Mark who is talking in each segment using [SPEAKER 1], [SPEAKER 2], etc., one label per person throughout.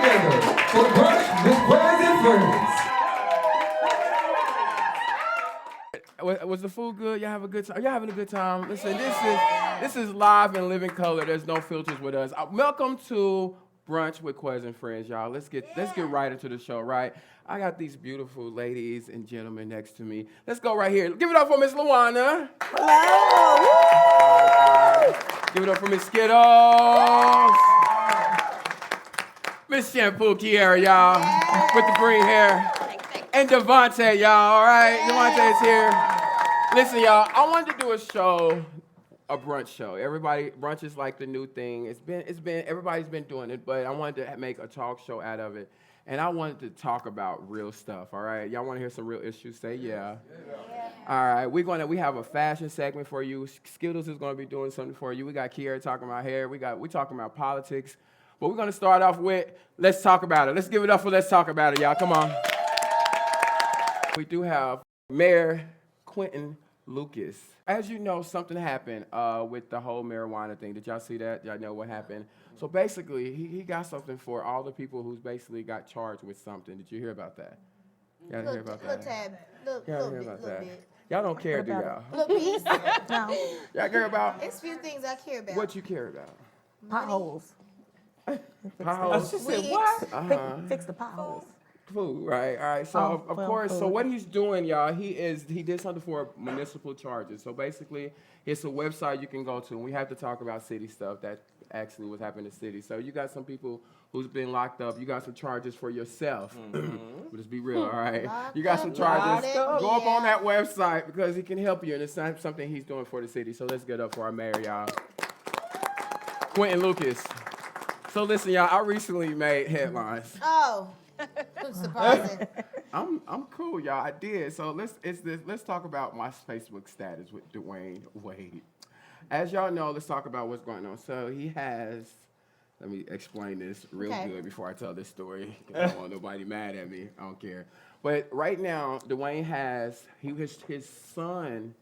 [SPEAKER 1] together for Brunch with Quez Friends.
[SPEAKER 2] Was the food good? Y'all have a good time? Y'all having a good time? Listen, this is live and living color. There's no filters with us. Welcome to Brunch with Quez Friends, y'all. Let's get right into the show, right? I got these beautiful ladies and gentlemen next to me. Let's go right here. Give it up for Miss Luana.
[SPEAKER 3] Hello.
[SPEAKER 2] Give it up for Miss Skittles. Miss Shampoo Kiera, y'all, with the green hair. And Devontae, y'all, all right? Devontae is here. Listen, y'all, I wanted to do a show, a brunch show. Brunch is like the new thing. Everybody's been doing it, but I wanted to make a talk show out of it. And I wanted to talk about real stuff, all right? Y'all want to hear some real issues? Say yeah. All right, we have a fashion segment for you. Skittles is going to be doing something for you. We got Kiera talking about hair. We talking about politics. But we're going to start off with Let's Talk About It. Let's give it up for Let's Talk About It, y'all. Come on. We do have Mayor Quinton Lucas. As you know, something happened with the whole marijuana thing. Did y'all see that? Y'all know what happened? So basically, he got something for all the people who's basically got charged with something. Did you hear about that? Y'all didn't hear about that? Y'all hear about that? Y'all don't care, do y'all?
[SPEAKER 3] Little piece. No.
[SPEAKER 2] Y'all care about?
[SPEAKER 3] It's few things I care about.
[SPEAKER 2] What you care about?
[SPEAKER 4] Potholes.
[SPEAKER 2] Potholes?
[SPEAKER 4] She said, what? Fix the potholes.
[SPEAKER 2] Food, right? All right. So of course, so
[SPEAKER 4] food.
[SPEAKER 2] what he's doing, y'all, he did something for municipal charges. So basically, it's a website you can go to, and we have to talk about city stuff that actually was happening in the city. So you got some people who's been locked up. You got some charges for yourself. Let's be real, all right? You got some charges. Go up on that website because he can help you, and it's something he's doing for the city. So let's get up for our mayor, y'all. Quinton Lucas. So listen, y'all, I recently made headlines.
[SPEAKER 3] Oh. Surprising.
[SPEAKER 2] I'm cool, y'all. I did. So let's talk about my Facebook status with Dwayne Wade. As y'all know, let's talk about what's going on. So he has. Let me explain this real good before I tell this story. I don't want nobody mad at me. I don't care. But right now, Dwayne has his son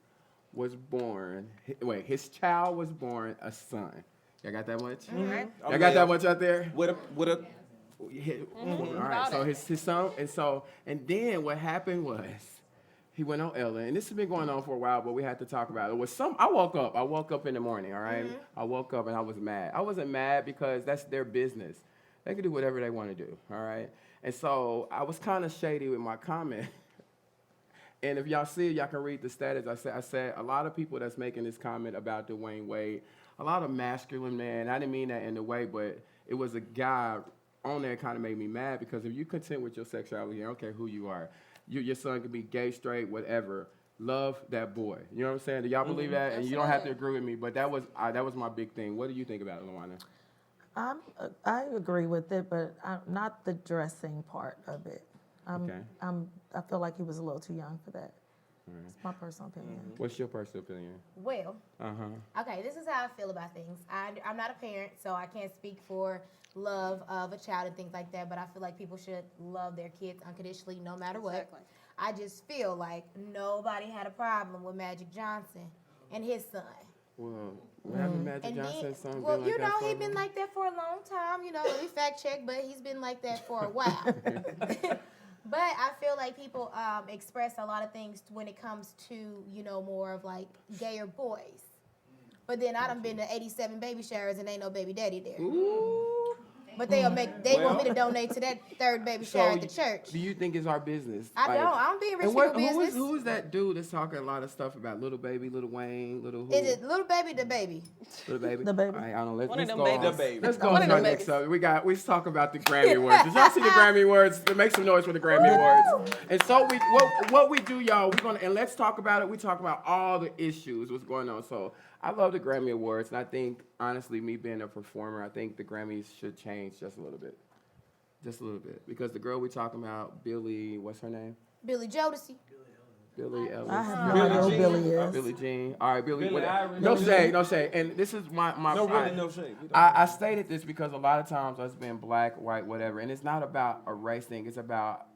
[SPEAKER 2] was born. His child was born a son. Y'all got that much? Mm-hmm. Y'all got that much out there?
[SPEAKER 5] With a.
[SPEAKER 2] All right, so his son, and then what happened was he went on Ellen, and this has been going on for a while, but we had to talk about it. I woke up in the morning, all right? I woke up and I was mad. I wasn't mad because that's their business. They can do whatever they want to do, all right? And so I was kind of shady with my comment. And if y'all see it, y'all can read the status. I said a lot of people that's making this comment about Dwayne Wade, a lot of masculine men. I didn't mean that in a way, but it was a guy on there kind of made me mad because if you content with your sexuality, I don't care who you are. Your son could be gay, straight, whatever. Love that boy. You know what I'm saying? Do y'all believe that? And you don't have to agree with me, but that was my big thing. What do you think about it, Luana?
[SPEAKER 4] I agree with it, but not the dressing part of it. I feel like he was a little too young for that.
[SPEAKER 2] Right.
[SPEAKER 4] It's my personal opinion.
[SPEAKER 2] What's your personal opinion?
[SPEAKER 3] Well, okay, this is how I feel about things. I'm not a parent, so I can't speak for love of a child and things like that, but I feel like people should love their kids unconditionally no matter what. Exactly. I just feel like nobody had a problem with Magic Johnson and his son.
[SPEAKER 2] Well, having Magic Johnson's son
[SPEAKER 3] well,
[SPEAKER 2] been like
[SPEAKER 3] you know,
[SPEAKER 2] that
[SPEAKER 3] he's been like that for a long time. You know, let me fact check, but he's been like that for a while. But I feel like people express a lot of things when it comes to, you know, more of like gayer boys. But then I done been to 87 baby showers and ain't no baby daddy there.
[SPEAKER 2] Ooh.
[SPEAKER 3] But they want me to donate to that third baby shower at the church.
[SPEAKER 2] Do you think it's our business?
[SPEAKER 3] I don't be in rich people business.
[SPEAKER 2] Who is that dude that's talking a lot of stuff about Little Baby, Little Wayne, Little who?
[SPEAKER 3] Is it Little Baby the baby?
[SPEAKER 2] Little Baby?
[SPEAKER 4] The baby.
[SPEAKER 2] All right, I don't know.
[SPEAKER 5] One of them babies. The baby.
[SPEAKER 2] Let's go on to our next subject. We talk about the Grammy Awards. Did y'all see the Grammy Awards? Make some noise for the Grammy Awards. And so what we do, y'all, and let's talk about it. We talk about all the issues, what's going on. So I love the Grammy Awards, and I think, honestly, me being a performer, I think the Grammys should change just a little bit. Just a little bit. Because the girl we talking about, Billie, what's her name?
[SPEAKER 3] Billie Jodeci.
[SPEAKER 2] Billie Ellis.
[SPEAKER 4] I have no idea who Billy is.
[SPEAKER 2] Billie Jean. All right, Billie.
[SPEAKER 5] Billie Eilish.
[SPEAKER 2] No shade. And this is my
[SPEAKER 5] No shade.
[SPEAKER 2] I stated this because a lot of times us being black, white, whatever, and it's not about a race thing. It's about,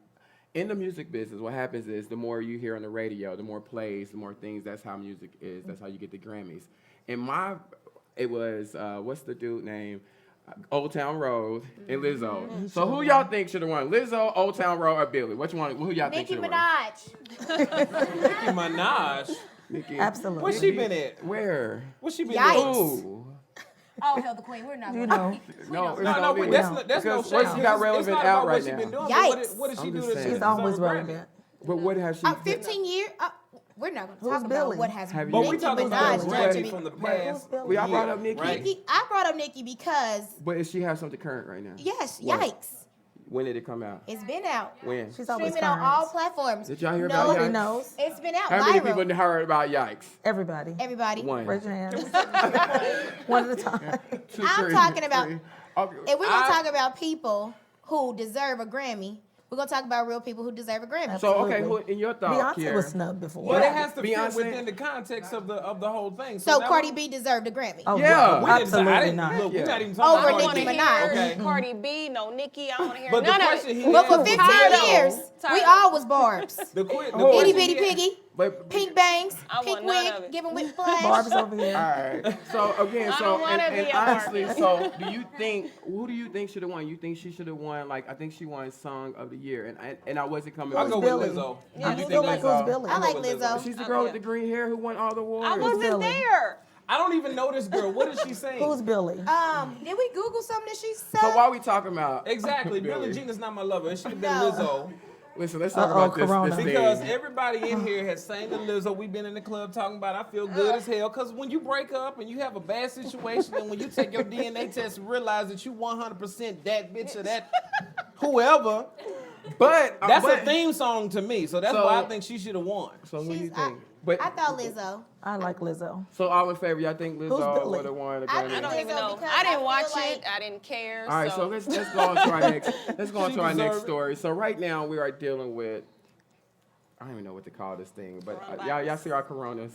[SPEAKER 2] in the music business, what happens is the more you hear on the radio, the more plays, the more things, that's how music is. That's how you get the Grammys. And it was, what's the dude name? Old Town Road, and Lizzo. So who y'all think should have won? Lizzo, Old Town Road, or Billy? Which one? Who y'all think
[SPEAKER 3] Nicki
[SPEAKER 2] should have won?
[SPEAKER 3] Minaj.
[SPEAKER 5] Nicki Minaj.
[SPEAKER 2] Nicki.
[SPEAKER 4] Absolutely.
[SPEAKER 5] Where's she been at?
[SPEAKER 2] Where?
[SPEAKER 5] What's she been
[SPEAKER 3] Yikes.
[SPEAKER 5] doing?
[SPEAKER 2] Ooh.
[SPEAKER 3] Oh, hell, the queen. We're not.
[SPEAKER 4] You
[SPEAKER 3] going
[SPEAKER 4] know.
[SPEAKER 2] No,
[SPEAKER 5] No,
[SPEAKER 2] need
[SPEAKER 5] that's
[SPEAKER 2] it.
[SPEAKER 5] no
[SPEAKER 2] Because
[SPEAKER 5] shame.
[SPEAKER 2] what she got
[SPEAKER 5] It's
[SPEAKER 2] relevant
[SPEAKER 5] not
[SPEAKER 2] out
[SPEAKER 5] about
[SPEAKER 2] right
[SPEAKER 5] what she
[SPEAKER 2] now.
[SPEAKER 5] been doing.
[SPEAKER 3] Yikes.
[SPEAKER 5] But what did she
[SPEAKER 2] I'm
[SPEAKER 5] do
[SPEAKER 2] just
[SPEAKER 5] that
[SPEAKER 2] saying.
[SPEAKER 5] she
[SPEAKER 4] She's
[SPEAKER 5] deserve
[SPEAKER 4] always
[SPEAKER 5] a Grammy?
[SPEAKER 4] relevant.
[SPEAKER 2] But what has she?
[SPEAKER 3] 15 years? We're not going to
[SPEAKER 4] Who's
[SPEAKER 3] talk
[SPEAKER 4] Billy?
[SPEAKER 3] about what has
[SPEAKER 2] Have you-
[SPEAKER 5] But we
[SPEAKER 3] Nicki
[SPEAKER 5] talking about
[SPEAKER 3] Minaj
[SPEAKER 5] a
[SPEAKER 3] done to
[SPEAKER 5] Grammy
[SPEAKER 3] me.
[SPEAKER 5] from the
[SPEAKER 4] Who's
[SPEAKER 5] past.
[SPEAKER 4] Billy?
[SPEAKER 2] Well, y'all brought
[SPEAKER 5] year,
[SPEAKER 2] up Nicki.
[SPEAKER 5] right?
[SPEAKER 3] I brought up Nicki because,
[SPEAKER 2] But does she have something current right now?
[SPEAKER 3] yes,
[SPEAKER 2] What?
[SPEAKER 3] yikes.
[SPEAKER 2] When did it come out?
[SPEAKER 3] It's been out.
[SPEAKER 2] When?
[SPEAKER 4] She's always
[SPEAKER 3] Streaming on
[SPEAKER 4] current.
[SPEAKER 3] all platforms.
[SPEAKER 2] Did y'all hear about
[SPEAKER 3] Nobody
[SPEAKER 2] Yikes?
[SPEAKER 4] knows.
[SPEAKER 3] It's been out.
[SPEAKER 2] How many
[SPEAKER 3] viral.
[SPEAKER 2] people heard about Yikes?
[SPEAKER 4] Everybody.
[SPEAKER 3] Everybody.
[SPEAKER 2] One.
[SPEAKER 4] Raise your hand. One at a time.
[SPEAKER 2] Two,
[SPEAKER 3] I'm
[SPEAKER 2] three,
[SPEAKER 3] talking about-
[SPEAKER 2] three. Okay.
[SPEAKER 3] If we're going to talk about people who deserve a Grammy, we're going to talk about real people who deserve a Grammy.
[SPEAKER 2] So okay,
[SPEAKER 4] Absolutely.
[SPEAKER 2] who in your thought,
[SPEAKER 4] Beyonce
[SPEAKER 2] Kiara?
[SPEAKER 4] was snubbed before.
[SPEAKER 5] But it has to
[SPEAKER 2] Beyonce-
[SPEAKER 5] fit within the context of the whole thing.
[SPEAKER 3] So
[SPEAKER 5] that
[SPEAKER 3] Cardi
[SPEAKER 5] one-
[SPEAKER 3] B deserved a Grammy.
[SPEAKER 4] Oh,
[SPEAKER 2] Yeah.
[SPEAKER 5] We didn't,
[SPEAKER 4] absolutely
[SPEAKER 5] I didn't,
[SPEAKER 4] not.
[SPEAKER 5] Look,
[SPEAKER 2] Yeah.
[SPEAKER 5] we're not even talking
[SPEAKER 3] Over
[SPEAKER 5] about
[SPEAKER 3] Nicki
[SPEAKER 5] Cardi B.
[SPEAKER 3] Minaj.
[SPEAKER 5] Okay.
[SPEAKER 6] Cardi B, no Nicki. I don't want to hear
[SPEAKER 5] But the
[SPEAKER 6] none of
[SPEAKER 5] question
[SPEAKER 6] it.
[SPEAKER 5] he
[SPEAKER 3] But for
[SPEAKER 5] asked
[SPEAKER 3] 15
[SPEAKER 5] was-
[SPEAKER 3] years,
[SPEAKER 6] Tired
[SPEAKER 3] we
[SPEAKER 6] of
[SPEAKER 3] all was Barbs.
[SPEAKER 5] The
[SPEAKER 2] Oh,
[SPEAKER 3] Itty
[SPEAKER 5] question
[SPEAKER 3] bitty
[SPEAKER 5] he
[SPEAKER 3] piggy,
[SPEAKER 2] But
[SPEAKER 3] pink bangs,
[SPEAKER 6] I
[SPEAKER 3] pink
[SPEAKER 6] want none
[SPEAKER 3] wig,
[SPEAKER 6] of it.
[SPEAKER 3] giving whiplash.
[SPEAKER 4] Barb's over here.
[SPEAKER 2] all right. So again,
[SPEAKER 6] I
[SPEAKER 2] so
[SPEAKER 6] don't wanna
[SPEAKER 2] and
[SPEAKER 6] be a
[SPEAKER 2] honestly,
[SPEAKER 6] Barbie.
[SPEAKER 2] so do you think who do you think should have won? You think she should have won? Like I think she won Song of the Year, and I wasn't coming.
[SPEAKER 5] I'll
[SPEAKER 2] with
[SPEAKER 5] go with
[SPEAKER 4] Billy.
[SPEAKER 5] Lizzo.
[SPEAKER 6] Yeah,
[SPEAKER 5] You
[SPEAKER 6] who's
[SPEAKER 5] think
[SPEAKER 4] Like
[SPEAKER 5] Lizzo?
[SPEAKER 4] who's Billy?
[SPEAKER 3] I like
[SPEAKER 5] I'll go with
[SPEAKER 3] Lizzo.
[SPEAKER 2] She's the girl with the green hair who won all the awards.
[SPEAKER 6] I wasn't
[SPEAKER 4] Billy.
[SPEAKER 6] there.
[SPEAKER 5] I don't even know this girl. What is she saying?
[SPEAKER 4] Who's Billy?
[SPEAKER 3] Did we Google something that she said?
[SPEAKER 2] So why we talking about
[SPEAKER 5] Exactly.
[SPEAKER 2] Billie?
[SPEAKER 5] Billie Jean is not my lover. It should have been
[SPEAKER 3] No.
[SPEAKER 5] Lizzo.
[SPEAKER 2] Listen, let's talk
[SPEAKER 4] Uh-oh,
[SPEAKER 2] about this.
[SPEAKER 4] Corona.
[SPEAKER 2] This
[SPEAKER 5] Because
[SPEAKER 2] thing.
[SPEAKER 5] everybody in here has sang the Lizzo. We've been in the club talking about I feel good as hell. Because when you break up and you have a bad situation and when you take your DNA test and realize that you 100% that bitch or that whoever,
[SPEAKER 2] But
[SPEAKER 5] that's
[SPEAKER 2] but,
[SPEAKER 5] a theme song to me. So that's
[SPEAKER 2] So-
[SPEAKER 5] why I think she should have won.
[SPEAKER 2] So who do you
[SPEAKER 3] She's-
[SPEAKER 2] think? But
[SPEAKER 3] I thought Lizzo.
[SPEAKER 4] I like Lizzo.
[SPEAKER 2] so all in favor. Y'all think
[SPEAKER 4] Who's
[SPEAKER 2] Lizzo
[SPEAKER 4] Billy?
[SPEAKER 2] would have won the
[SPEAKER 3] I
[SPEAKER 2] Grammy?
[SPEAKER 3] think
[SPEAKER 6] I don't even
[SPEAKER 3] Lizzo
[SPEAKER 6] know.
[SPEAKER 3] because
[SPEAKER 6] I
[SPEAKER 3] I
[SPEAKER 6] didn't
[SPEAKER 3] feel
[SPEAKER 6] watch
[SPEAKER 3] like-
[SPEAKER 6] it. I didn't care.
[SPEAKER 2] All right, so let's go on to our next. Let's go on
[SPEAKER 5] She
[SPEAKER 2] to our next
[SPEAKER 5] deserve it.
[SPEAKER 2] story. So right now we are dealing with. I don't even know what to call this thing, but y'all see our coronas,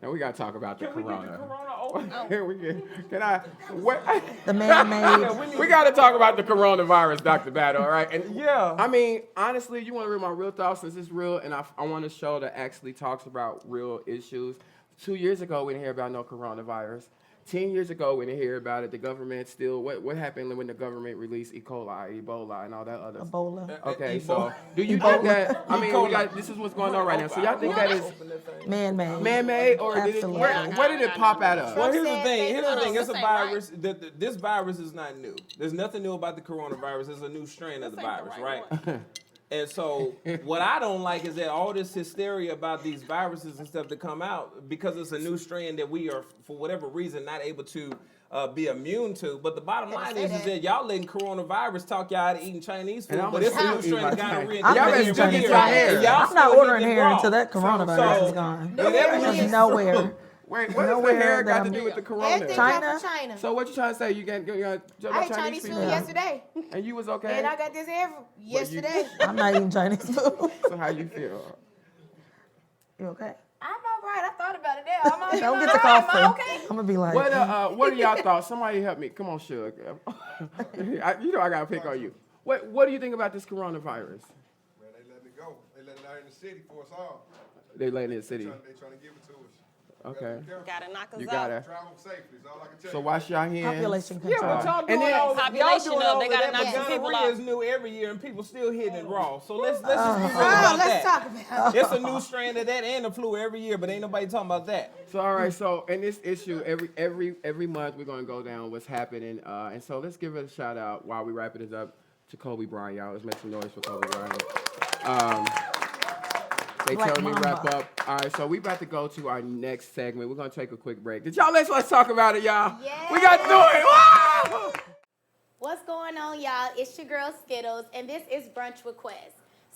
[SPEAKER 2] and we gotta talk about the
[SPEAKER 5] Can we get the
[SPEAKER 2] corona.
[SPEAKER 5] Corona open?
[SPEAKER 2] Here we go. Can I? What?
[SPEAKER 4] The man-made.
[SPEAKER 2] We gotta talk about the coronavirus, Dr. Battle. All right, and
[SPEAKER 5] Yeah.
[SPEAKER 2] I mean, honestly, you want to read my real thoughts since it's real, and I want a show that actually talks about real issues. 2 years ago, we didn't hear about no coronavirus. 10 years ago, we didn't hear about it. The government still, what happened when the government released E. coli, Ebola, and all that other stuff?
[SPEAKER 4] Ebola.
[SPEAKER 2] Okay,
[SPEAKER 5] Ebola.
[SPEAKER 2] so do you think that, I mean,
[SPEAKER 5] Ebola.
[SPEAKER 2] this is what's going on right now. So y'all think that is
[SPEAKER 4] Man-made.
[SPEAKER 2] man-made, or did it,
[SPEAKER 4] Absolutely.
[SPEAKER 2] where did it pop out of?
[SPEAKER 5] Well, here's the
[SPEAKER 3] said
[SPEAKER 5] thing.
[SPEAKER 3] they-
[SPEAKER 5] Here's the thing. It's a
[SPEAKER 6] This ain't right.
[SPEAKER 5] virus. This virus is not new. There's nothing new about the coronavirus. It's a new strain of the
[SPEAKER 6] This ain't the
[SPEAKER 5] virus,
[SPEAKER 6] right
[SPEAKER 5] right? And so, what I don't like is that all this hysteria about these viruses and stuff that come out because it's a new strain that we are, for whatever reason, not able to be immune to. But the bottom line
[SPEAKER 3] say
[SPEAKER 5] is
[SPEAKER 3] that.
[SPEAKER 5] that y'all letting coronavirus talk y'all out of eating Chinese food,
[SPEAKER 2] And I'm
[SPEAKER 5] but it's a
[SPEAKER 2] gonna
[SPEAKER 5] new
[SPEAKER 2] eat
[SPEAKER 5] strain
[SPEAKER 2] my
[SPEAKER 5] of gonorrhea.
[SPEAKER 2] Chinese-
[SPEAKER 5] that
[SPEAKER 4] Y'all
[SPEAKER 5] we
[SPEAKER 4] been
[SPEAKER 5] here
[SPEAKER 4] Chinese
[SPEAKER 5] for
[SPEAKER 2] food.
[SPEAKER 5] years. And y'all
[SPEAKER 4] I'm
[SPEAKER 5] still
[SPEAKER 4] not ordering
[SPEAKER 5] eating it
[SPEAKER 4] hair
[SPEAKER 5] raw.
[SPEAKER 4] until that coronavirus is gone.
[SPEAKER 5] Whatever
[SPEAKER 3] It's
[SPEAKER 5] it is.
[SPEAKER 4] Nowhere.
[SPEAKER 2] Wait, what does the
[SPEAKER 4] Nowhere
[SPEAKER 2] hair
[SPEAKER 4] that
[SPEAKER 2] got to
[SPEAKER 4] I'm-
[SPEAKER 2] do with the corona?
[SPEAKER 3] Everything
[SPEAKER 4] China?
[SPEAKER 3] comes from China.
[SPEAKER 2] So what you trying to say? You got
[SPEAKER 3] I ate Chinese food
[SPEAKER 2] people?
[SPEAKER 3] yesterday,
[SPEAKER 2] And you was okay?
[SPEAKER 3] and I got this hair yesterday.
[SPEAKER 4] I'm not eating Chinese food.
[SPEAKER 2] So how you feel?
[SPEAKER 4] You okay?
[SPEAKER 3] I'm all right. I thought about it now. I'm all right.
[SPEAKER 4] Don't get the
[SPEAKER 3] Am
[SPEAKER 4] coffee.
[SPEAKER 3] I okay?
[SPEAKER 4] I'm gonna be like,
[SPEAKER 2] What are y'all thoughts? Somebody help me. Come on, Suge. You know I gotta pick on you. What do you think about this coronavirus?
[SPEAKER 1] Man, they letting it go. They letting it out in the city for us all.
[SPEAKER 2] They letting it in the city.
[SPEAKER 1] They trying to give it to us.
[SPEAKER 2] Okay.
[SPEAKER 6] Gotta knock us
[SPEAKER 2] You
[SPEAKER 6] out.
[SPEAKER 2] gotta.
[SPEAKER 1] Travel safely is all I can tell
[SPEAKER 2] So
[SPEAKER 1] you.
[SPEAKER 2] wash your hands.
[SPEAKER 4] population
[SPEAKER 5] Yeah,
[SPEAKER 4] control.
[SPEAKER 5] but y'all
[SPEAKER 2] And
[SPEAKER 5] doing
[SPEAKER 2] then-
[SPEAKER 5] all y'all
[SPEAKER 6] Population
[SPEAKER 5] doing
[SPEAKER 6] up,
[SPEAKER 5] all
[SPEAKER 6] they
[SPEAKER 5] of
[SPEAKER 6] gotta
[SPEAKER 5] that,
[SPEAKER 6] knock
[SPEAKER 5] but
[SPEAKER 6] some people
[SPEAKER 5] gonorrhea
[SPEAKER 6] out.
[SPEAKER 5] is new every year, and people still hitting it raw. So let's just be real
[SPEAKER 3] Oh,
[SPEAKER 5] about
[SPEAKER 3] let's
[SPEAKER 5] that.
[SPEAKER 3] talk about it.
[SPEAKER 5] It's a new strand of that and the flu every year, but ain't nobody talking about that.
[SPEAKER 2] So all right. So in this issue, every month we're gonna go down what's happening, and so let's give it a shout out while we wrapping this up to Kobe Bryant, y'all. Let's make some noise for Kobe Bryant. They
[SPEAKER 4] Black
[SPEAKER 2] telling me to wrap
[SPEAKER 4] Mamba.
[SPEAKER 2] up. All right, so we about to go to our next segment. We're gonna take a quick break. Did y'all let's talk about it, y'all?
[SPEAKER 3] Yeah.
[SPEAKER 2] We got to do it. Woo!
[SPEAKER 3] What's going on, y'all? It's your girl Skittles, and this is Brunch with Quez.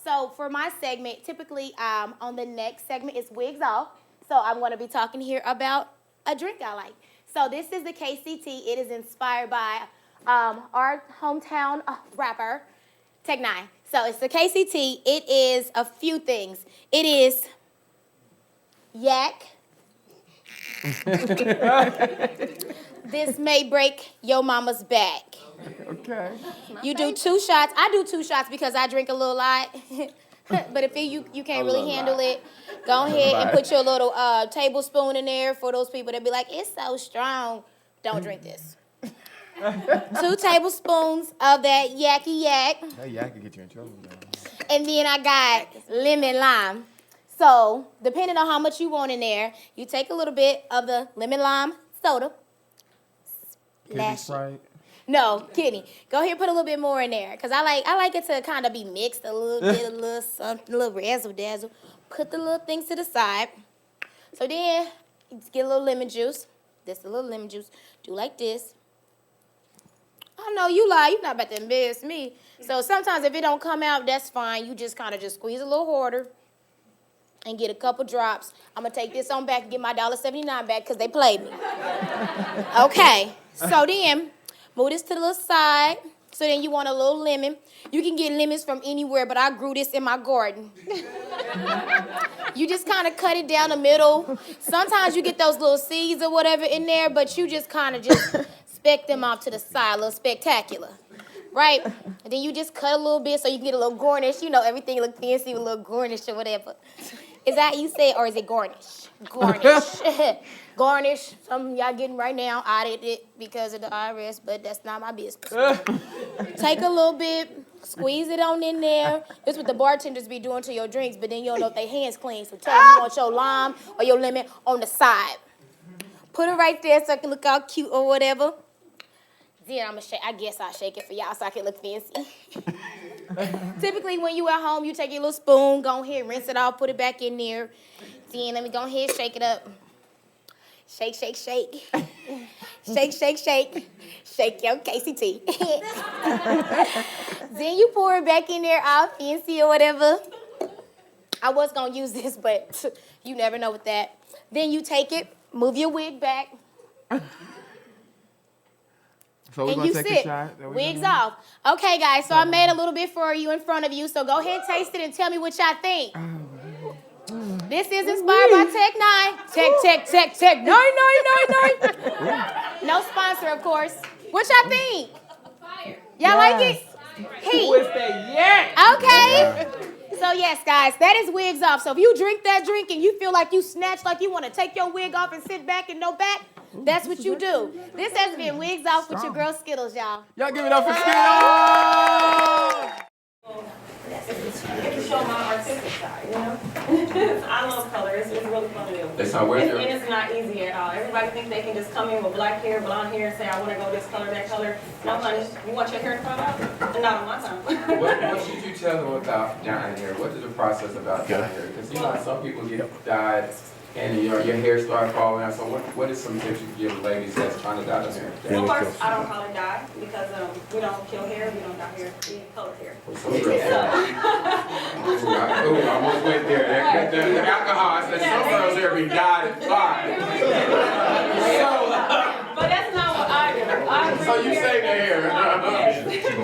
[SPEAKER 3] So for my segment, typically on the next segment is Wigs Off. So I'm going to be talking here about a drink I like. So this is the KCT. It is inspired by our hometown rapper, Tech Nine. So it's the KCT. It is a few things. It is yak. This may break your mama's back.
[SPEAKER 2] Okay.
[SPEAKER 3] You do 2 shots. I do 2 shots because I drink a little lot. But if you can't really
[SPEAKER 2] little
[SPEAKER 3] handle
[SPEAKER 2] lot.
[SPEAKER 3] it, go ahead and
[SPEAKER 2] Lot.
[SPEAKER 3] put your little tablespoon in there for those people that be like, it's so strong. Don't drink this. 2 tablespoons of that yakky yak.
[SPEAKER 2] That yak could get you in trouble, though.
[SPEAKER 3] And then I got lemon lime. So, depending on how much you want in there, you take a little bit of the lemon lime soda. Splash it. No, kidding. Go ahead and put a little bit more in there. Because I like it to kind of be mixed a little bit, a little something, a little razzle-dazzle. Put the little things to the side. So then, you just get a little lemon juice. This a little lemon juice. Do like this. I know you lie. You're not about to embarrass me. So sometimes if it don't come out, that's fine. You just kind of just squeeze a little harder and get a couple drops. I'm going to take this on back and get my $1.79 back because they played me. Okay. So then, move this to the little side. So then you want a little lemon. You can get lemons from anywhere, but I grew this in my garden. You just kind of cut it down the middle. Sometimes you get those little seeds or whatever in there, but you just kind of just speck them off to the side, a little spectacular. Right? And then you just cut a little bit so you can get a little garnish. You know, everything look fancy with a little garnish or whatever. Is that how you say it, or is it garnish? Garnish. Garnish. Some of y'all getting right now audited because of the IRS, but that's not my business. Take a little bit, squeeze it on in there. This is what the bartenders be doing to your drinks, but then you don't know if their hands clean. So tell them you want your lime or your lemon on the side. Put it right there so it can look all cute or whatever. Then I'm gonna shake. I guess I'll shake it for y'all so I can look fancy. Typically, when you at home, you take your little spoon, go ahead, rinse it off, put it back in there. Then let me go ahead, shake it up. Shake, shake, shake. Shake, shake, shake. Shake your KCT. Then you pour it back in there, all fancy or whatever. I was gonna use this, but you never know with that. Then you take it, move your wig back.
[SPEAKER 2] So we're
[SPEAKER 3] And
[SPEAKER 2] gonna
[SPEAKER 3] you
[SPEAKER 2] take
[SPEAKER 3] sit.
[SPEAKER 2] a shot. That we
[SPEAKER 3] Wigs
[SPEAKER 2] gonna
[SPEAKER 3] off. Okay, guys, so I made a little bit for you in front of you, so go ahead, taste it, and tell me what y'all think. This is inspired by Tech 9. Tech 9. No sponsor, of course. What y'all think? Y'all like it?
[SPEAKER 5] Who is that? Yeah.
[SPEAKER 3] Okay. So yes, guys, that is wigs off. So if you drink that drink and you feel like you snatched, like you want to take your wig off and sit back and no back, that's what you do. This has been Wigs Off with your girl Skittles, y'all.
[SPEAKER 2] Y'all give it up for Skittles!
[SPEAKER 7] Get to show my artistic side, you know? I love color. It's really fun to do. And it's not easy at all. Everybody thinks they can just come in with black hair, blonde hair, and say, I want to go this color, that color. No, honey, you want your hair to come out? Not on my time.
[SPEAKER 2] What should you tell them about dyeing hair? What is the process about dyeing hair? Because you know some people get dyed and your hair starts falling out. So what is some tips you can give ladies that's trying to dye their hair?
[SPEAKER 7] Well, first, I don't call it dye because we don't kill hair, we don't dye hair, we color hair.
[SPEAKER 2] I almost went there. The alcohol, I said some girls here be dyed and fly.
[SPEAKER 7] But that's not what I do.
[SPEAKER 2] So you say the hair.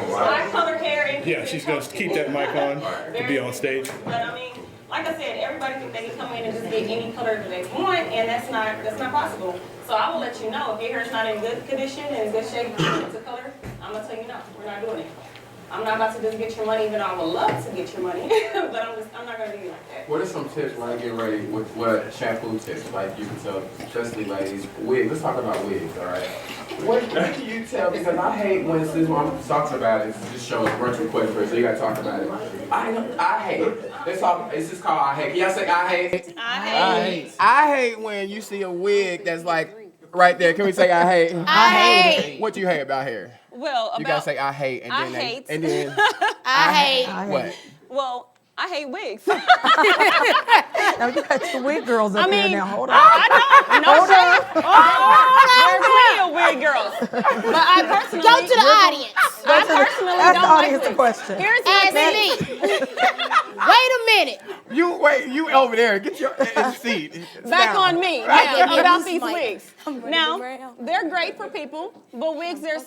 [SPEAKER 7] So I color hair and
[SPEAKER 8] Yeah, she's going to keep that mic on to be on stage.
[SPEAKER 7] But I mean, like I said, everybody thinks they can come in and just get any color that they want, and that's not possible. So I will let you know if your hair's not in good condition and in good shape to color. I'm gonna tell you no, we're not doing it. I'm not about to just get your money, even though I would love to get your money, but I'm not gonna do you like that.
[SPEAKER 2] What are some tips when I get ready with what shampoo tips like you can tell, especially ladies, wigs? Let's talk about wigs, all right? What do you tell? Because I hate when this is what I'm talking about. It's this show is Brunch with Quez Friends, so you gotta talk about it. I hate. It's just called I hate. Can y'all say I hate? I hate when you see a wig that's like right there. Can we say I hate?
[SPEAKER 3] I hate.
[SPEAKER 2] What do you hate about hair?
[SPEAKER 6] Well,
[SPEAKER 2] You gotta say I hate and then
[SPEAKER 6] hate.
[SPEAKER 2] and then
[SPEAKER 3] I hate.
[SPEAKER 2] what?
[SPEAKER 6] Well, I hate wigs.
[SPEAKER 4] Now you got two wig girls up there now. Hold on.
[SPEAKER 6] I know. No
[SPEAKER 4] Hold
[SPEAKER 6] shade.
[SPEAKER 4] on.
[SPEAKER 6] There's plenty of wig girls. But I personally
[SPEAKER 3] Go to the audience.
[SPEAKER 6] I personally
[SPEAKER 4] Ask the
[SPEAKER 6] don't like
[SPEAKER 4] audience the
[SPEAKER 6] wigs.
[SPEAKER 4] question.
[SPEAKER 6] Here's
[SPEAKER 3] Ask
[SPEAKER 6] the thing.
[SPEAKER 3] me. Wait a minute.
[SPEAKER 2] You over there. Get your seat.
[SPEAKER 6] Back
[SPEAKER 2] Down.
[SPEAKER 6] on me.
[SPEAKER 3] Right.
[SPEAKER 6] Now, about
[SPEAKER 3] Loose
[SPEAKER 6] these
[SPEAKER 3] mic.
[SPEAKER 6] wigs. Now, they're great for people, but wigs, there's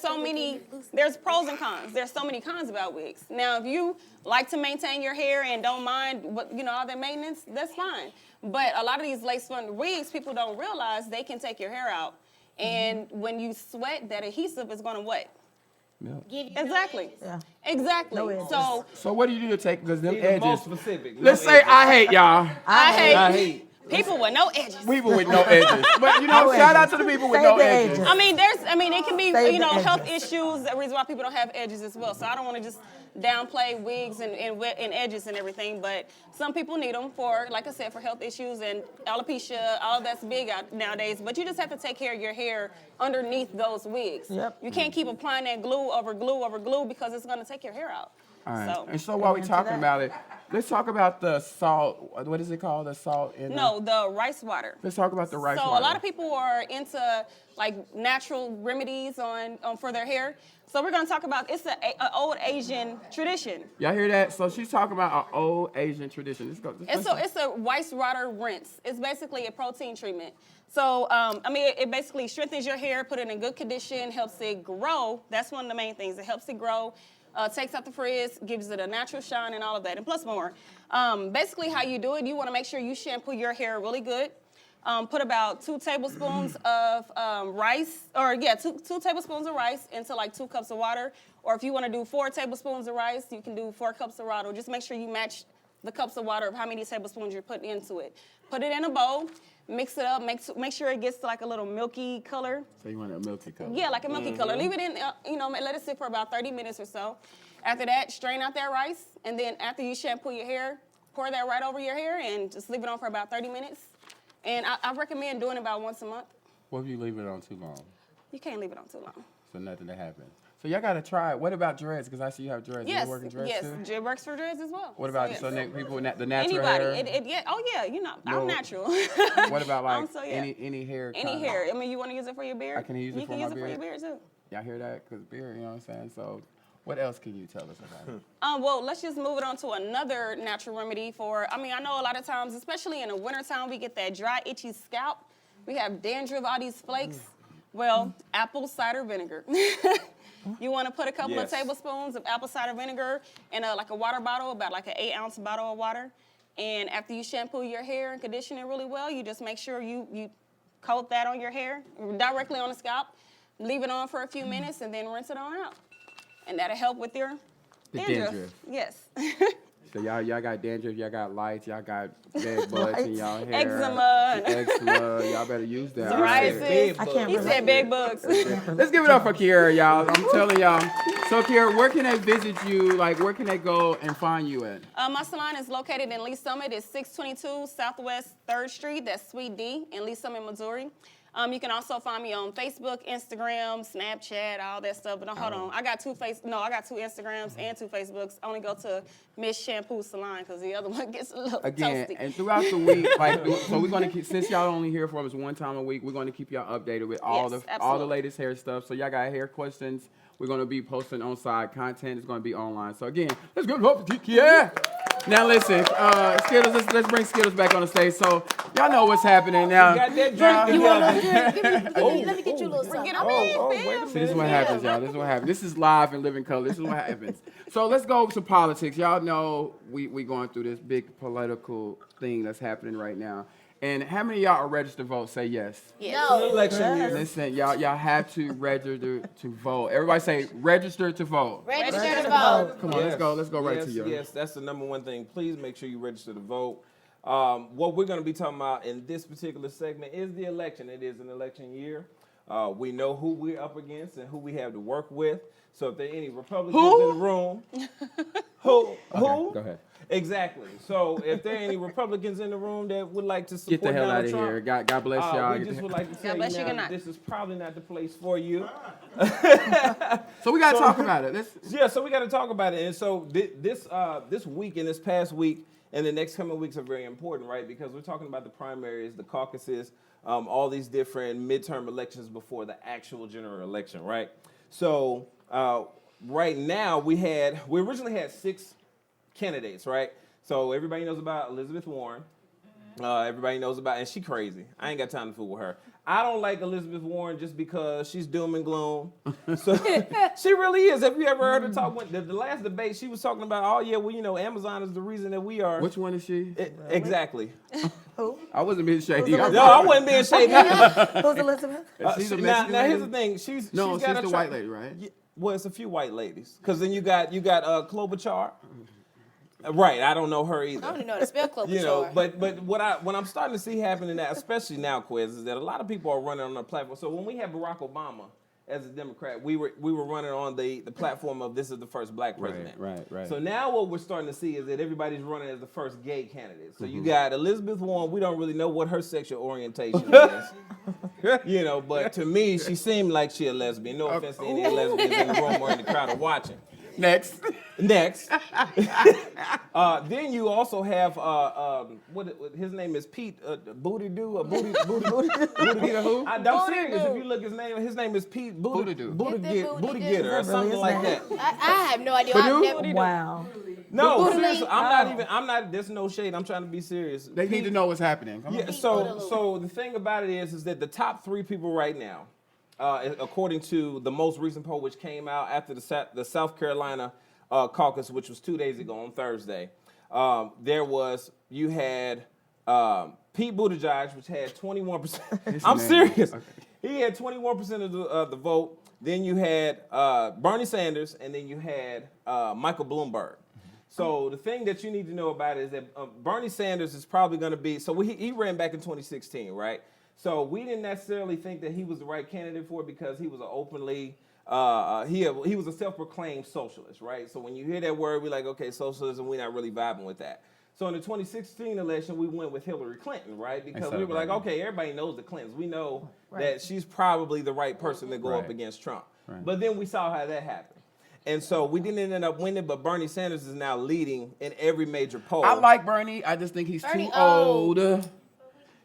[SPEAKER 6] pros and cons. There's so many cons about wigs. Now, if you like to maintain your hair and don't mind all that maintenance, that's fine. But a lot of these lace front wigs, people don't realize they can take your hair out. And when you sweat, that adhesive is gonna what?
[SPEAKER 3] Give you
[SPEAKER 6] Exactly.
[SPEAKER 4] Yeah.
[SPEAKER 6] Exactly.
[SPEAKER 4] No edges.
[SPEAKER 6] So
[SPEAKER 2] So what do you do to take because them
[SPEAKER 5] Be the most
[SPEAKER 2] edges?
[SPEAKER 5] specific.
[SPEAKER 2] Let's say I hate y'all.
[SPEAKER 6] I hate. People with no edges.
[SPEAKER 2] People with no edges. But, you know,
[SPEAKER 4] No
[SPEAKER 2] shout out
[SPEAKER 4] edges.
[SPEAKER 2] to the people with
[SPEAKER 4] Save
[SPEAKER 2] no
[SPEAKER 4] the
[SPEAKER 2] edges.
[SPEAKER 4] edges.
[SPEAKER 6] I mean, it can be,
[SPEAKER 4] Save
[SPEAKER 6] you know,
[SPEAKER 4] the
[SPEAKER 6] health
[SPEAKER 4] edges.
[SPEAKER 6] issues, the reason why people don't have edges as well. So I don't want to just downplay wigs and edges and everything, but some people need them for, like I said, for health issues and alopecia, all that's big out nowadays. But you just have to take care of your hair underneath those wigs.
[SPEAKER 4] Yep.
[SPEAKER 6] You can't keep applying that glue over glue over glue because it's going to take your hair out.
[SPEAKER 2] All right.
[SPEAKER 6] So.
[SPEAKER 2] And so while we're
[SPEAKER 4] Into
[SPEAKER 2] talking
[SPEAKER 4] that.
[SPEAKER 2] about it, let's talk about the salt. What is it called? The salt in
[SPEAKER 6] No, the rice water.
[SPEAKER 2] Let's talk about the rice
[SPEAKER 6] So
[SPEAKER 2] water.
[SPEAKER 6] a lot of people are into like natural remedies on for their hair. So we're gonna talk about it's an old Asian tradition.
[SPEAKER 2] Y'all hear that? So she's talking about an old Asian tradition. Let's go.
[SPEAKER 6] It's a rice water rinse. It's basically a protein treatment. So I mean, it basically strengthens your hair, put it in good condition, helps it grow. That's one of the main things. It helps it grow. Takes out the frizz, gives it a natural shine and all of that, and plus more. Basically how you do it, you want to make sure you shampoo your hair really good. Put about 2 tablespoons of rice, or yeah, two tablespoons of rice into like 2 cups of water. Or if you want to do 4 tablespoons of rice, you can do 4 cups of water. Just make sure you match the cups of water of how many tablespoons you're putting into it. Put it in a bowl, mix it up, make sure it gets to like a little milky color.
[SPEAKER 2] So you want a milky color?
[SPEAKER 6] Yeah, like a milky color. Leave it in, let it sit for about 30 minutes or so. After that, strain out that rice, and then after you shampoo your hair, pour that right over your hair and just leave it on for about 30 minutes. And I recommend doing it about once a month.
[SPEAKER 2] What if you leave it on too long?
[SPEAKER 6] You can't leave it on too long.
[SPEAKER 2] So nothing to happen. So y'all gotta try it. What about dreads? Because I see you have dreads.
[SPEAKER 6] Yes,
[SPEAKER 2] Do you work in dreads
[SPEAKER 6] yes,
[SPEAKER 2] too?
[SPEAKER 6] it works for dreads as well.
[SPEAKER 2] What about
[SPEAKER 6] yes.
[SPEAKER 2] people with the natural
[SPEAKER 6] Anybody?
[SPEAKER 2] hair?
[SPEAKER 6] Yeah. Oh yeah,
[SPEAKER 2] No.
[SPEAKER 6] I'm natural.
[SPEAKER 2] What about like
[SPEAKER 6] So, yeah.
[SPEAKER 2] any hair?
[SPEAKER 6] Any
[SPEAKER 2] kind?
[SPEAKER 6] hair. I mean, you want to use it for your beard?
[SPEAKER 2] I can use it
[SPEAKER 6] you
[SPEAKER 2] for
[SPEAKER 6] can
[SPEAKER 2] my
[SPEAKER 6] use it for your
[SPEAKER 2] beard?
[SPEAKER 6] beard too.
[SPEAKER 2] Y'all hear that? Because beard, you know what I'm saying? So what else can you tell us about it?
[SPEAKER 6] Well, let's just move it on to another natural remedy for, I mean, I know a lot of times, especially in the wintertime, we get that dry, itchy scalp. We have dandruff, all these flakes. Well, apple cider vinegar. You want to put a couple of tablespoons of apple cider vinegar in like a water bottle, about like an 8-ounce bottle of water. And after you shampoo your hair and condition it really well, you just make sure you coat that on your hair, directly on the scalp. Leave it on for a few minutes and then rinse it on out. And that'll help with your dandruff. Yes.
[SPEAKER 2] So y'all got dandruff, y'all got lights, y'all got bed bugs in y'all hair.
[SPEAKER 6] Eczema.
[SPEAKER 2] Y'all better use that.
[SPEAKER 6] Psoriasis.
[SPEAKER 4] I can't
[SPEAKER 6] He
[SPEAKER 4] relate.
[SPEAKER 6] said bed bugs.
[SPEAKER 2] Let's give it up for Kiara, y'all. I'm telling y'all. So Kiara, where can they visit you? Like, where can they go and find you at?
[SPEAKER 6] My salon is located in Lee Summit. It's 622 Southwest 3rd Street. That's Suite D in Lee Summit, Missouri. You can also find me on Facebook, Instagram, Snapchat, all that stuff. But hold on, I got 2 Instagrams and 2 Facebooks. I only go to Miss Shampoo Salon because the other one gets a little
[SPEAKER 2] Again,
[SPEAKER 6] toasty.
[SPEAKER 2] and throughout the week, like, so we're gonna keep, since y'all only hear from us one time a week, we're gonna keep y'all updated with all
[SPEAKER 6] Yes,
[SPEAKER 2] the
[SPEAKER 6] absolutely.
[SPEAKER 2] latest hair stuff. So y'all got hair questions, we're gonna be posting on side content. It's gonna be online. So again, let's give it up to Kiara. Now listen, Skittles, let's bring Skittles back on the stage. So y'all know what's happening now.
[SPEAKER 5] Got that drink.
[SPEAKER 3] You want a little drink? Let me get you a little something.
[SPEAKER 6] Get on
[SPEAKER 2] See, this is what happens, y'all. This is what happens. This is live and living color. This is what happens. So let's go to politics. Y'all know we going through this big political thing that's happening right now. And how many of y'all are registered to vote? Say yes.
[SPEAKER 3] No.
[SPEAKER 5] Election year.
[SPEAKER 2] Listen, y'all have to register to vote. Everybody say register to vote.
[SPEAKER 3] Register to vote.
[SPEAKER 2] Come on, let's go right
[SPEAKER 5] yes,
[SPEAKER 2] to you.
[SPEAKER 5] Yes, that's the number one thing. Please make sure you register to vote. What we're going to be talking about in this particular segment is the election. It is an election year. We know who we're up against and who we have to work with. So if there are any Republicans in the room, who?
[SPEAKER 2] Go ahead.
[SPEAKER 5] Exactly. So if there are any Republicans in the room that would like to support
[SPEAKER 2] Get the hell
[SPEAKER 5] Donald
[SPEAKER 2] out of
[SPEAKER 5] Trump,
[SPEAKER 2] here. God bless y'all.
[SPEAKER 5] we just would like to say
[SPEAKER 6] bless you, good night.
[SPEAKER 5] this is probably not the place for you.
[SPEAKER 2] So we got to talk about it.
[SPEAKER 5] So we got to talk about it. And so this week and this past week and the next coming weeks are very important, right? Because we're talking about the primaries, the caucuses, all these different midterm elections before the actual general election, right? So right now we originally had 6 candidates, right? So everybody knows about Elizabeth Warren. Everybody knows about, and she crazy. I ain't got time to fool with her. I don't like Elizabeth Warren just because she's doom and gloom. So she really is. Have you ever heard her talk? When the last debate, she was talking about, oh yeah, well, you know, Amazon is the reason that we are.
[SPEAKER 2] Which one is she?
[SPEAKER 5] Exactly.
[SPEAKER 2] I wasn't being shady.
[SPEAKER 5] No, I wasn't being shady.
[SPEAKER 4] Who's Elizabeth?
[SPEAKER 2] She's a
[SPEAKER 5] now
[SPEAKER 2] Mexican
[SPEAKER 5] here's
[SPEAKER 2] lady?
[SPEAKER 5] the thing. She's
[SPEAKER 2] No,
[SPEAKER 5] got
[SPEAKER 2] she's the white lady, right?
[SPEAKER 5] Well, it's a few white ladies. Because then you got Klobuchar. Right, I don't know her
[SPEAKER 3] I
[SPEAKER 5] either.
[SPEAKER 3] don't even know how to spell Klobuchar.
[SPEAKER 5] You know, but what I'm starting to see happening now, especially now, Quez, is that a lot of people are running on the platform. So when we had Barack Obama as a Democrat, we were running on the platform of this is the first black president.
[SPEAKER 2] Right.
[SPEAKER 5] So now what we're starting to see is that everybody's running as the first gay candidate. So you got Elizabeth Warren. We don't really know what her sexual orientation is. You know, but to me, she seemed like she a lesbian. No offense to any lesbians in the room or in the crowd or watching.
[SPEAKER 2] Next.
[SPEAKER 5] Then you also have his name is Pete Booty Doo or Booty
[SPEAKER 2] who?
[SPEAKER 5] I'm serious. If you look his name is Pete Booty Getter or something like that.
[SPEAKER 3] I have no idea. I've never.
[SPEAKER 4] Wow.
[SPEAKER 5] No, seriously, I'm not. There's no shade. I'm trying to be serious.
[SPEAKER 2] They need to know what's happening. Come on.
[SPEAKER 5] Yeah. So the thing about it is that the top 3 people right now, according to the most recent poll, which came out after the South Carolina caucus, which was 2 days ago on Thursday, you had Pete Buttigieg, which had 21%. I'm serious. Okay. He had 21% of the vote. Then you had Bernie Sanders, and then you had Michael Bloomberg. So the thing that you need to know about it is that Bernie Sanders is probably going to be. So he ran back in 2016, right? So we didn't necessarily think that he was the right candidate for it because he was an openly he was a self-proclaimed socialist, right? So when you hear that word, we're like, okay, socialism, we're not really vibing with that. So in the 2016 election, we went with Hillary Clinton, right? Because we were like, okay, everybody knows the Clintons. We know that she's probably the right person to go up against Trump. Right. But then we saw how that happened. And so we didn't end up winning, but Bernie Sanders is now leading in every major poll.
[SPEAKER 2] I like Bernie. I just think he's too old.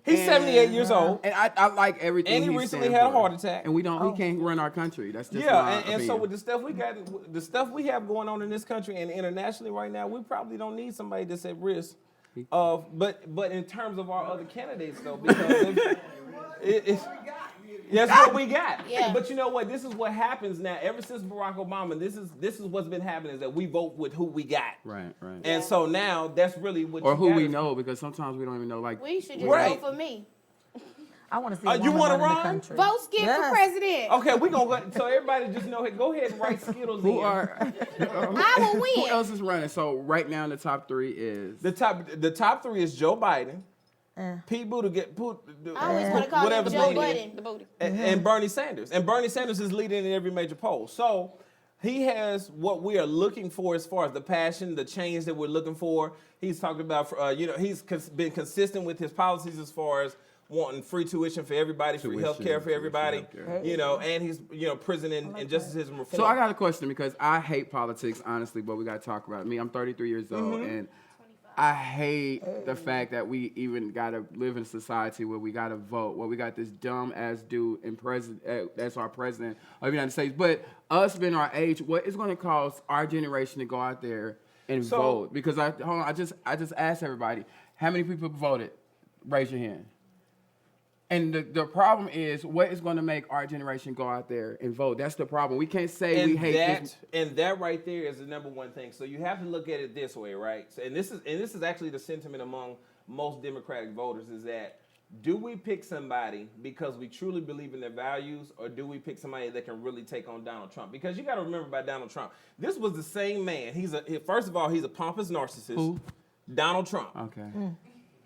[SPEAKER 5] He's 78 years old.
[SPEAKER 2] And I like everything.
[SPEAKER 5] And he recently had a heart attack.
[SPEAKER 2] And we can't run our country. That's just
[SPEAKER 5] and so with the stuff we have going on in this country and internationally right now, we probably don't need somebody that's at risk of, but in terms of our other candidates though, because that's what we got. Yeah. But you know what? This is what happens now. Ever since Barack Obama, this is what's been happening is that we vote with who we got.
[SPEAKER 2] Right.
[SPEAKER 5] And so now that's really what.
[SPEAKER 2] Or who we know, because sometimes we don't even know. Like
[SPEAKER 3] we should just vote for me.
[SPEAKER 4] I want to see.
[SPEAKER 5] You want to run?
[SPEAKER 4] The country.
[SPEAKER 3] Vote Skip for president.
[SPEAKER 5] Okay, we're gonna go. So everybody just know. Go ahead and write Skittles.
[SPEAKER 3] I will win.
[SPEAKER 2] Who else is running? So right now the top 3 is
[SPEAKER 5] the top 3 is Joe Biden. Pete Buttigieg,
[SPEAKER 3] I always want to call him Joe Budden.
[SPEAKER 5] And Bernie Sanders. And Bernie Sanders is leading in every major poll. So he has what we are looking for as far as the passion, the change that we're looking for. He's talked about, he's been consistent with his policies as far as wanting free tuition for everybody, free health care for everybody, and he's, prison and justice reform.
[SPEAKER 2] So I got a question because I hate politics, honestly, but we got to talk about it. I'm 33 years old, and I hate the fact that we even got to live in a society where we got to vote, where we got this dumb-ass dude in that's our president of the United States. But us being our age, what is going to cause our generation to go out there and vote? Because I just asked everybody, how many people voted? Raise your hand. And the problem is, what is going to make our generation go out there and vote? That's the problem. We can't say we hate this.
[SPEAKER 5] And that right there is the number one thing. So you have to look at it this way, right? So, and this is actually the sentiment among most Democratic voters is that, do we pick somebody because we truly believe in their values, or do we pick somebody that can really take on Donald Trump? Because you got to remember about Donald Trump. This was the same man. First of all, he's a pompous narcissist.
[SPEAKER 2] Who?
[SPEAKER 5] Donald Trump.
[SPEAKER 2] Okay.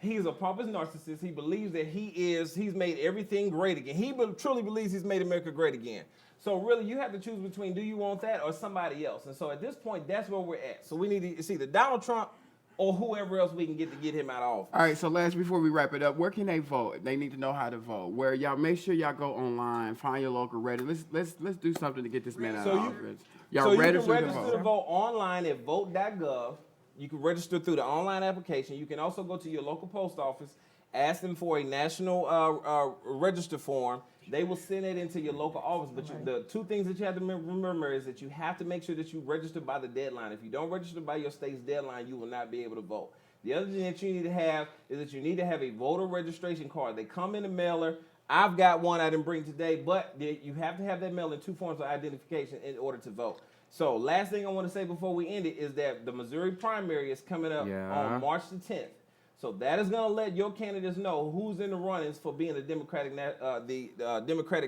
[SPEAKER 5] He's a pompous narcissist. He believes that he's made everything great again. He truly believes he's made America great again. So really, you have to choose between, do you want that or somebody else? And so at this point, that's where we're at. So we need to see either Donald Trump or whoever else we can get to get him out of office.
[SPEAKER 2] All right, so before we wrap it up, where can they vote? They need to know how to vote. Where y'all make sure y'all go online, find your local register. Let's do something to get this man out of office.
[SPEAKER 5] You can register to vote online at vote.gov. You can register through the online application. You can also go to your local post office, ask them for a national register form. They will send it into your local office. But the two things that you have to remember is that you have to make sure that you register by the deadline. If you don't register by your state's deadline, you will not be able to vote. The other thing that you need to have is that you need to have a voter registration card. They come in the mailer. I've got one I didn't bring today, but you have to have that mail in 2 forms of identification in order to vote. So last thing I want to say before we end it is that the Missouri primary is coming up on March the 10th. So that is going to let your candidates know who's in the runnings for being the Democratic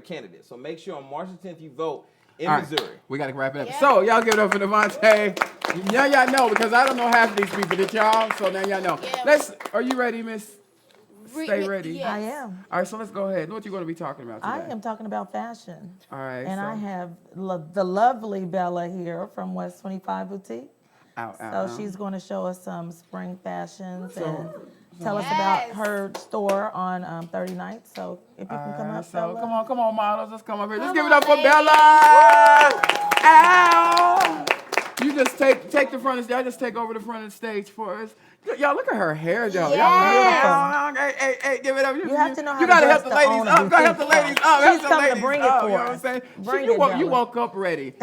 [SPEAKER 5] candidate. So make sure on March the 10th you vote in
[SPEAKER 2] All right,
[SPEAKER 5] Missouri.
[SPEAKER 2] we got to wrap it up.
[SPEAKER 3] Yeah.
[SPEAKER 2] So, y'all give it up for Devontae. Now y'all know, because I don't know half of these people, did y'all? So now y'all know.
[SPEAKER 3] Yeah.
[SPEAKER 2] Are you ready, Miss? Stay ready.
[SPEAKER 3] Yes.
[SPEAKER 4] I am.
[SPEAKER 2] All right, so let's go ahead. What you going to be talking about today?
[SPEAKER 4] I am talking about fashion.
[SPEAKER 2] All right.
[SPEAKER 4] And
[SPEAKER 2] so,
[SPEAKER 4] I have the lovely Bella here from West 25 Boutique. So she's going to show us some spring fashions and tell us about
[SPEAKER 3] Yes.
[SPEAKER 4] her store on 39th. So if you can come up,
[SPEAKER 2] So
[SPEAKER 4] Bella.
[SPEAKER 2] come on, models. Let's come up here. Let's
[SPEAKER 3] Come
[SPEAKER 2] give it
[SPEAKER 3] on,
[SPEAKER 2] up for
[SPEAKER 3] ladies.
[SPEAKER 2] Bella. Ow! You just take the front of the stage. I just take over the front of the stage for us. Y'all, look at her hair, though.
[SPEAKER 3] Yes.
[SPEAKER 2] Y'all, hey, give it up.
[SPEAKER 4] You have to know how
[SPEAKER 2] You
[SPEAKER 4] to
[SPEAKER 2] gotta
[SPEAKER 4] dress
[SPEAKER 2] help the
[SPEAKER 4] to
[SPEAKER 2] ladies
[SPEAKER 4] own a
[SPEAKER 2] up. Gotta help the
[SPEAKER 4] boutique.
[SPEAKER 2] ladies up.
[SPEAKER 4] She's
[SPEAKER 2] Help the
[SPEAKER 4] coming to
[SPEAKER 2] ladies
[SPEAKER 4] bring it
[SPEAKER 2] up,
[SPEAKER 4] for
[SPEAKER 2] you know what I'm
[SPEAKER 4] us.
[SPEAKER 2] saying?
[SPEAKER 4] Bring
[SPEAKER 2] you
[SPEAKER 4] it,
[SPEAKER 2] woke
[SPEAKER 4] Bella.
[SPEAKER 2] up ready.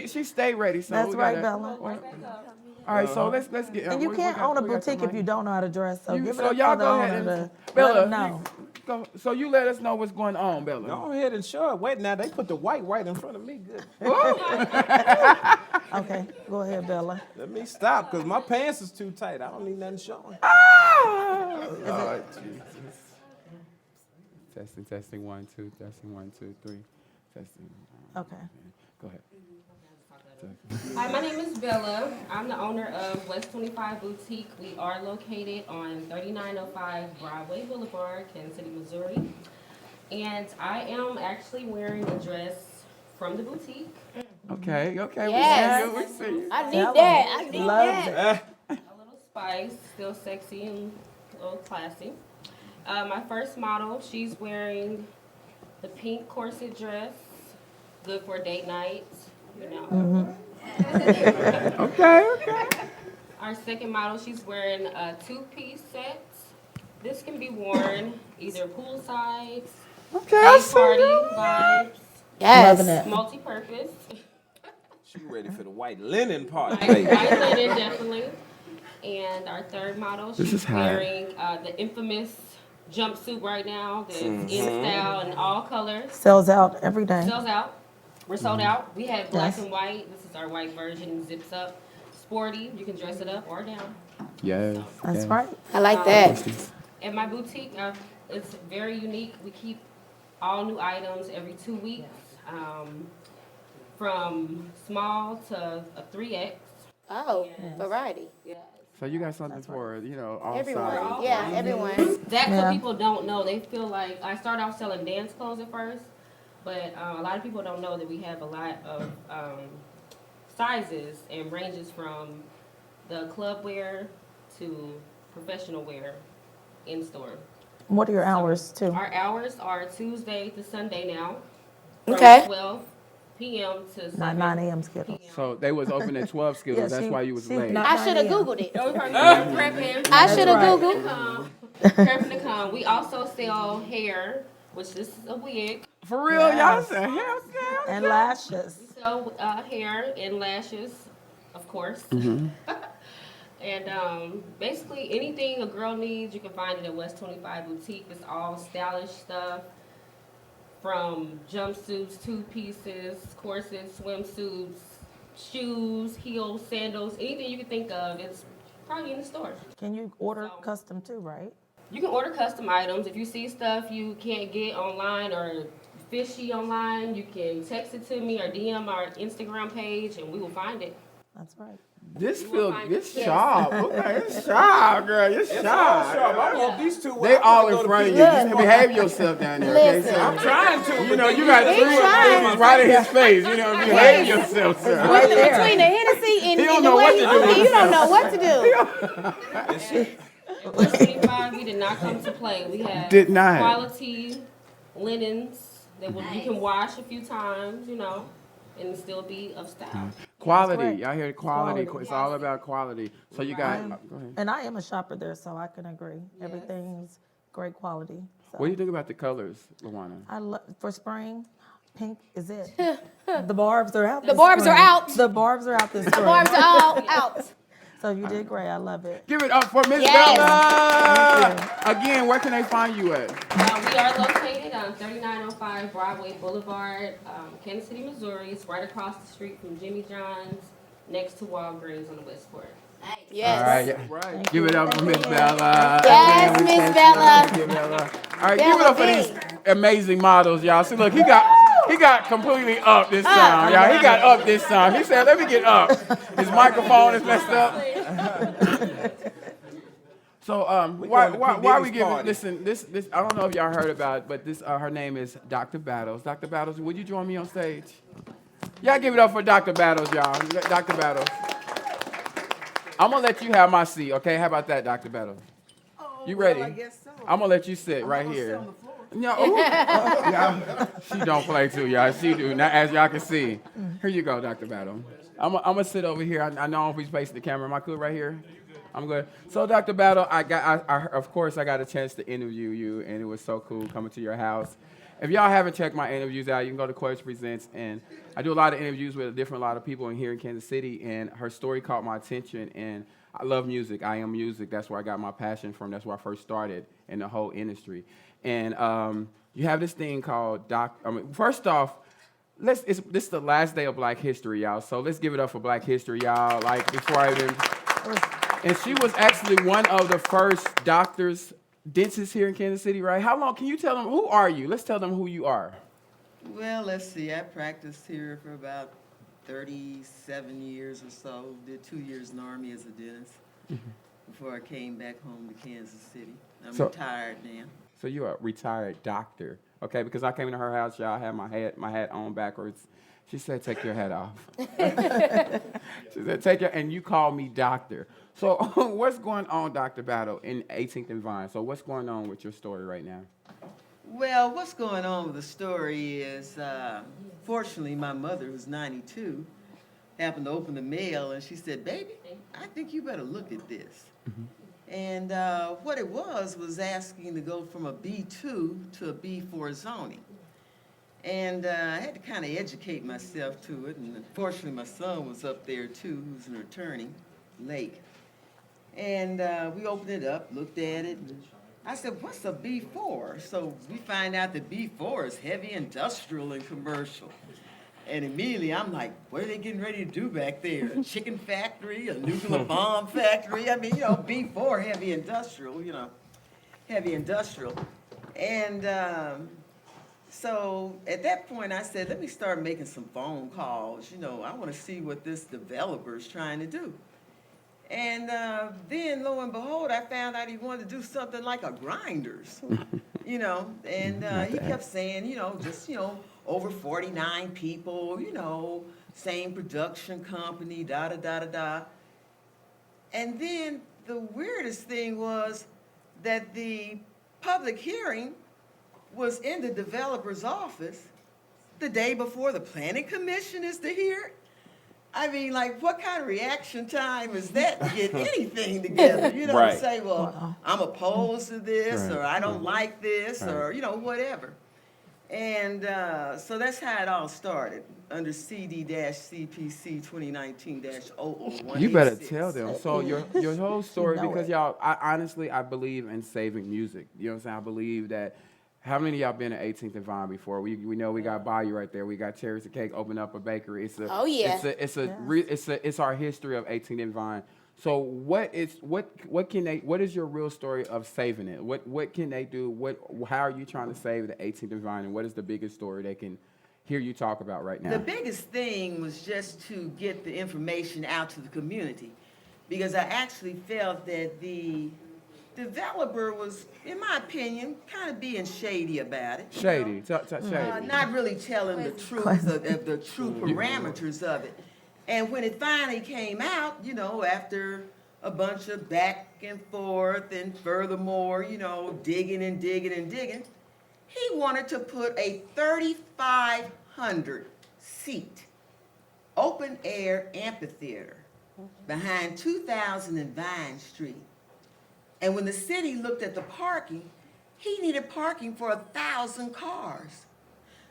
[SPEAKER 2] She stayed ready. So
[SPEAKER 4] That's
[SPEAKER 2] we
[SPEAKER 4] right,
[SPEAKER 2] gotta-
[SPEAKER 4] Bella.
[SPEAKER 2] All right, so let's get.
[SPEAKER 4] And you can't own a boutique if you don't know how to dress. So give it
[SPEAKER 2] So
[SPEAKER 4] up
[SPEAKER 2] y'all
[SPEAKER 4] for the
[SPEAKER 2] go
[SPEAKER 4] owner
[SPEAKER 2] ahead and
[SPEAKER 4] to let
[SPEAKER 2] Bella.
[SPEAKER 4] them know.
[SPEAKER 2] So you let us know what's going on, Bella.
[SPEAKER 5] Go ahead and show it. Wait, now they put the white right in front of me. Good.
[SPEAKER 4] Okay, go ahead, Bella.
[SPEAKER 5] Let me stop, because my pants is too tight. I don't need nothing showing.
[SPEAKER 2] Oh, Jesus. Testing, 1, 2, testing, 1, 2, 3, testing.
[SPEAKER 4] Okay.
[SPEAKER 2] Go ahead.
[SPEAKER 9] Hi, my name is Bella. I'm the owner of West 25 Boutique. We are located on 3905 Broadway Boulevard, Kansas City, Missouri. And I am actually wearing a dress from the boutique.
[SPEAKER 2] Okay.
[SPEAKER 3] Yes.
[SPEAKER 2] We see you.
[SPEAKER 3] I need
[SPEAKER 4] Tell
[SPEAKER 3] that.
[SPEAKER 4] them.
[SPEAKER 3] I need
[SPEAKER 4] Love
[SPEAKER 3] that.
[SPEAKER 4] it.
[SPEAKER 9] A little spice, still sexy and a little classy. My first model, she's wearing the pink corset dress, good for date nights, you know.
[SPEAKER 2] Okay.
[SPEAKER 9] Our second model, she's wearing a two-piece set. This can be worn either poolside,
[SPEAKER 2] Okay, I
[SPEAKER 9] day
[SPEAKER 2] see
[SPEAKER 9] party
[SPEAKER 2] you.
[SPEAKER 9] vibes,
[SPEAKER 3] Yes.
[SPEAKER 4] Loving it.
[SPEAKER 9] multi-purpose.
[SPEAKER 5] She ready for the white linen party.
[SPEAKER 9] White linen, definitely. And our third model,
[SPEAKER 2] This
[SPEAKER 9] she's
[SPEAKER 2] is hot.
[SPEAKER 9] wearing the infamous jumpsuit right now that's in style and all colors.
[SPEAKER 4] Sells out every day.
[SPEAKER 9] Sells out. We're sold out. We have black
[SPEAKER 4] Yes.
[SPEAKER 9] and white. This is our white version. Zips up. Sporty. You can dress it up or down.
[SPEAKER 2] Yes.
[SPEAKER 4] That's right.
[SPEAKER 3] I like that.
[SPEAKER 9] At my boutique, it's very unique. We keep all new items every 2 weeks, from small to a 3X.
[SPEAKER 3] Oh, variety.
[SPEAKER 2] So you got something for all
[SPEAKER 3] Everyone.
[SPEAKER 2] sides.
[SPEAKER 3] Yeah, everyone.
[SPEAKER 9] That's
[SPEAKER 4] Yeah.
[SPEAKER 9] what people don't know. They feel like I started off selling dance clothes at first, but a lot of people don't know that we have a lot of sizes and ranges from the club wear to professional wear in store.
[SPEAKER 4] What are your hours, too?
[SPEAKER 9] Our hours are Tuesday to Sunday now.
[SPEAKER 3] Okay.
[SPEAKER 9] From 12 p.m. to 7
[SPEAKER 4] Not 9 a.m. Skittles.
[SPEAKER 9] p.m.
[SPEAKER 2] So they was open at 12 Skittles.
[SPEAKER 4] Yeah,
[SPEAKER 2] That's
[SPEAKER 4] she-
[SPEAKER 2] why you was
[SPEAKER 4] she's
[SPEAKER 2] late.
[SPEAKER 4] not-
[SPEAKER 3] I should have
[SPEAKER 4] 9 a.m.
[SPEAKER 3] Googled it.
[SPEAKER 9] Prepping.
[SPEAKER 3] I should have
[SPEAKER 4] right.
[SPEAKER 3] Googled.
[SPEAKER 9] Prepping to come. We also sell hair, which this is a wig.
[SPEAKER 2] For real, y'all
[SPEAKER 4] Yes.
[SPEAKER 2] said hell yeah.
[SPEAKER 4] And lashes.
[SPEAKER 9] So hair and lashes, of course. And basically anything a girl needs, you can find it at West 25 Boutique. It's all stylish stuff, from jumpsuits, two pieces, corsets, swimsuits, shoes, heels, sandals, anything you can think of. It's probably in the store.
[SPEAKER 4] Can you order custom, too, right?
[SPEAKER 9] You can order custom items. If you see stuff you can't get online or fishy online, you can text it to me or DM our Instagram page and we will find it.
[SPEAKER 4] That's right.
[SPEAKER 2] This sharp. Okay, it's sharp, girl. It's sharp.
[SPEAKER 5] I want these two.
[SPEAKER 2] They all in front of you. Just behave yourself down there, okay?
[SPEAKER 3] Listen.
[SPEAKER 2] So,
[SPEAKER 5] I'm trying to.
[SPEAKER 2] you know, you got three things right in his face. You know, behave yourself, sir.
[SPEAKER 4] Right there.
[SPEAKER 3] Between the Hennessy and
[SPEAKER 2] He don't
[SPEAKER 3] the
[SPEAKER 2] know
[SPEAKER 3] way
[SPEAKER 2] what
[SPEAKER 3] you
[SPEAKER 2] to do with
[SPEAKER 3] do, you don't know what to do.
[SPEAKER 9] At West 25, we did not come to play. We have
[SPEAKER 2] Did not.
[SPEAKER 9] quality linens that you can wash a few times, and still be of style.
[SPEAKER 2] Quality.
[SPEAKER 4] That's right.
[SPEAKER 2] Y'all hear quality.
[SPEAKER 4] Quality.
[SPEAKER 2] It's all about quality. So you got, go ahead.
[SPEAKER 4] And I am a shopper there, so I can agree. Everything's great quality. So.
[SPEAKER 2] What do you think about the colors, Luana?
[SPEAKER 4] I love for spring. Pink is it. The barbs are out.
[SPEAKER 3] The
[SPEAKER 4] this
[SPEAKER 3] barbs are
[SPEAKER 4] spring.
[SPEAKER 3] out.
[SPEAKER 4] The barbs are out this spring.
[SPEAKER 3] Barbs are all out.
[SPEAKER 4] So you did great. I love it.
[SPEAKER 2] Give it up for Miss
[SPEAKER 3] Yes.
[SPEAKER 2] Bella. Again, where can they find you at?
[SPEAKER 9] We are located on 3905 Broadway Boulevard, Kansas City, Missouri. It's right across the street from Jimmy John's, next to Walgreens on the West Fork.
[SPEAKER 3] Yes.
[SPEAKER 2] All right.
[SPEAKER 5] Right.
[SPEAKER 2] Give it up for Miss Bella.
[SPEAKER 3] Yes, Miss Bella.
[SPEAKER 2] All right, give it up for these amazing models, y'all. See, look, he got He got completely up this time, y'all. He got up this time. He said, let me get up. His microphone is messed up. So why we giving, listen, this I don't know if y'all heard about it, but this her name is Dr. Battles. Dr. Battles, would you join me on stage? Y'all give it up for Dr. Battles, y'all. Dr. Battles. I'm gonna let you have my seat, okay? How about that, Dr. Battles? You ready?
[SPEAKER 10] Well, I guess so.
[SPEAKER 2] I'm gonna let you sit right here.
[SPEAKER 10] Sit on the floor.
[SPEAKER 2] No, y'all, she don't play too, y'all. She do. Now, as y'all can see. Here you go, Dr. Battle. I'm gonna sit over here. I know if he's facing the camera. Am I good right here? I'm good. So, Dr. Battle, of course, I got a chance to interview you, and it was so cool coming to your house. If y'all haven't checked my interviews out, you can go to Quez Friends, and I do a lot of interviews with a lot of people in here in Kansas City, and her story caught my attention, and I love music. I am music. That's where I got my passion from. That's where I first started in the whole industry. And you have this thing called first off, this is the last day of Black History, y'all. So let's give it up for Black History, y'all. Like before I even, and she was actually one of the first dentists here in Kansas City, right? How long? Can you tell them who are you? Let's tell them who you are.
[SPEAKER 10] Well, let's see. I practiced here for about 37 years or so. Did 2 years in the Army as a dentist before I came back home to Kansas City. I'm retired now.
[SPEAKER 2] So you're a retired doctor, okay? Because I came into her house, y'all, I had my hat on backwards. She said, take your hat off. She said, and you called me doctor. So what's going on, Dr. Battle, in 18th and Vine? So what's going on with your story right now?
[SPEAKER 10] Well, what's going on with the story is, fortunately, my mother, who's 92, happened to open the mail, and she said, baby, I think you better look at this. And what it was asking to go from a B2 to a B4 zoning. And I had to kind of educate myself to it, and unfortunately my son was up there too, who's an attorney, Lake. And we opened it up, looked at it, and I said, what's a B4? So we find out that B4 is heavy industrial and commercial. And immediately I'm like, what are they getting ready to do back there? A chicken factory, a nuclear bomb factory? I mean, B4, heavy industrial, heavy industrial. And so at that point I said, let me start making some phone calls. I want to see what this developer's trying to do. And then lo and behold, I found out he wanted to do something like a Grinders, and he kept saying, over 49 people, same production company, da-da-da-da-da. And then the weirdest thing was that the public hearing was in the developer's office the day before the planning commission is to hear it. I mean, like, what kind of reaction time is that to get anything together?
[SPEAKER 2] Right.
[SPEAKER 10] To say, well, I'm opposed to this,
[SPEAKER 2] Right.
[SPEAKER 10] or I don't like this,
[SPEAKER 2] Right.
[SPEAKER 10] or, whatever. And so that's how it all started, under CD-CPC 2019-00186.
[SPEAKER 2] You better tell them. So your whole story, because y'all, I believe in saving music. You know what I'm saying? I believe that. How many of y'all been at 18th and Vine before? We know we got Bayou right there. We got Cherries and Cake open up a bakery. It's our history of 18th and Vine. So what is your real story of saving it? What can they do? How are you trying to save the 18th and Vine, and what is the biggest story they can hear you talk about right now?
[SPEAKER 10] The biggest thing was just to get the information out to the community, because I actually felt that the developer was, in my opinion, kind of being shady about it.
[SPEAKER 2] Shady. Shady.
[SPEAKER 10] Not really telling the truth of the true parameters of it. And when it finally came out, after a bunch of back and forth and furthermore, digging and digging and digging, he wanted to put a 3,500 seat open air amphitheater behind 2000 and Vine Street. And when the city looked at the parking, he needed parking for 1,000 cars.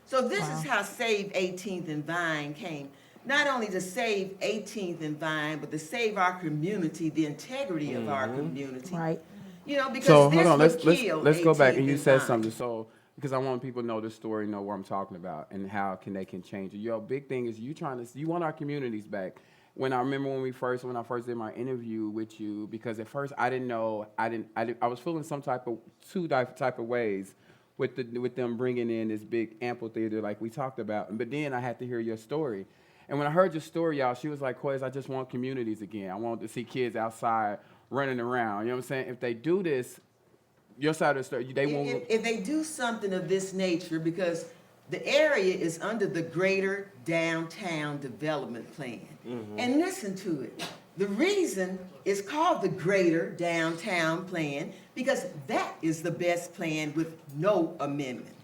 [SPEAKER 10] So this is how Save 18th and Vine came. Not only to save 18th and Vine, but to save our community, the integrity of our community.
[SPEAKER 4] Right.
[SPEAKER 10] Because
[SPEAKER 2] So
[SPEAKER 10] this
[SPEAKER 2] hold on,
[SPEAKER 10] would kill
[SPEAKER 2] let's go back,
[SPEAKER 10] 18th
[SPEAKER 2] and you said
[SPEAKER 10] Vine.
[SPEAKER 2] something. So because I want people to know the story, know what I'm talking about, and how they can change it. Your big thing is you want our communities back. When I first did my interview with you, because at first I didn't know, I was feeling some type of ways with them bringing in this big amphitheater like we talked about. But then I had to hear your story. And when I heard your story, y'all, she was like, Quez, I just want communities again. I want to see kids outside running around. You know what I'm saying? If they do this, your side of the story, they won't.
[SPEAKER 10] If they do something of this nature, because the area is under the Greater Downtown Development Plan. And listen to it. The reason it's called the Greater Downtown Plan, because that is the best plan with no amendment.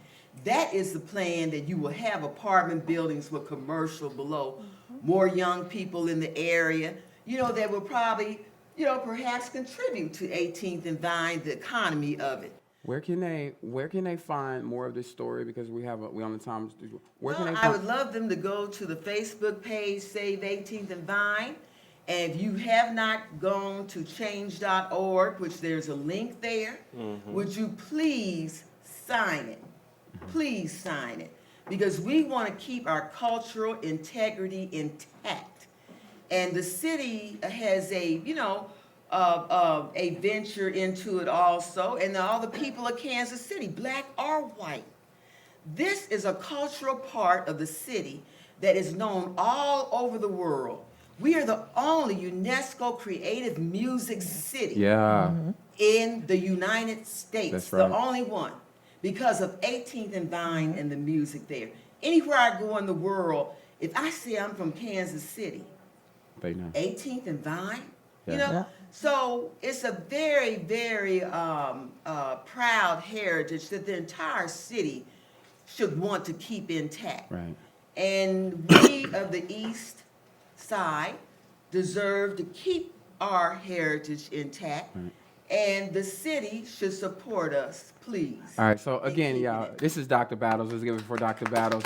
[SPEAKER 10] That is the plan that you will have apartment buildings with commercial below, more young people in the area, that will probably, perhaps contribute to 18th and Vine, the economy of it.
[SPEAKER 2] Where can they find more of this story? Because we on the time. Where can they
[SPEAKER 10] I would love them to go to the Facebook page, Save 18th and Vine. And if you have not gone to change.org, which there's a link there, would you please sign it? Please sign it. Because we want to keep our cultural integrity intact. And the city has a venture into it also, and all the people of Kansas City, black or white. This is a cultural part of the city that is known all over the world. We are the only UNESCO creative music city in the United States.
[SPEAKER 2] That's right.
[SPEAKER 10] The only one, because of 18th and Vine and the music there. Anywhere I go in the world, if I say I'm from Kansas City,
[SPEAKER 2] they know.
[SPEAKER 10] 18th and Vine,
[SPEAKER 2] Yeah.
[SPEAKER 10] So it's a very, very proud heritage that the entire city should want to keep intact.
[SPEAKER 2] Right.
[SPEAKER 10] And we of the East Side deserve to keep our heritage intact.
[SPEAKER 2] Right.
[SPEAKER 10] And the city should support us, please.
[SPEAKER 2] All right, so again, y'all, this is Dr. Battles. Let's give it for Dr. Battles.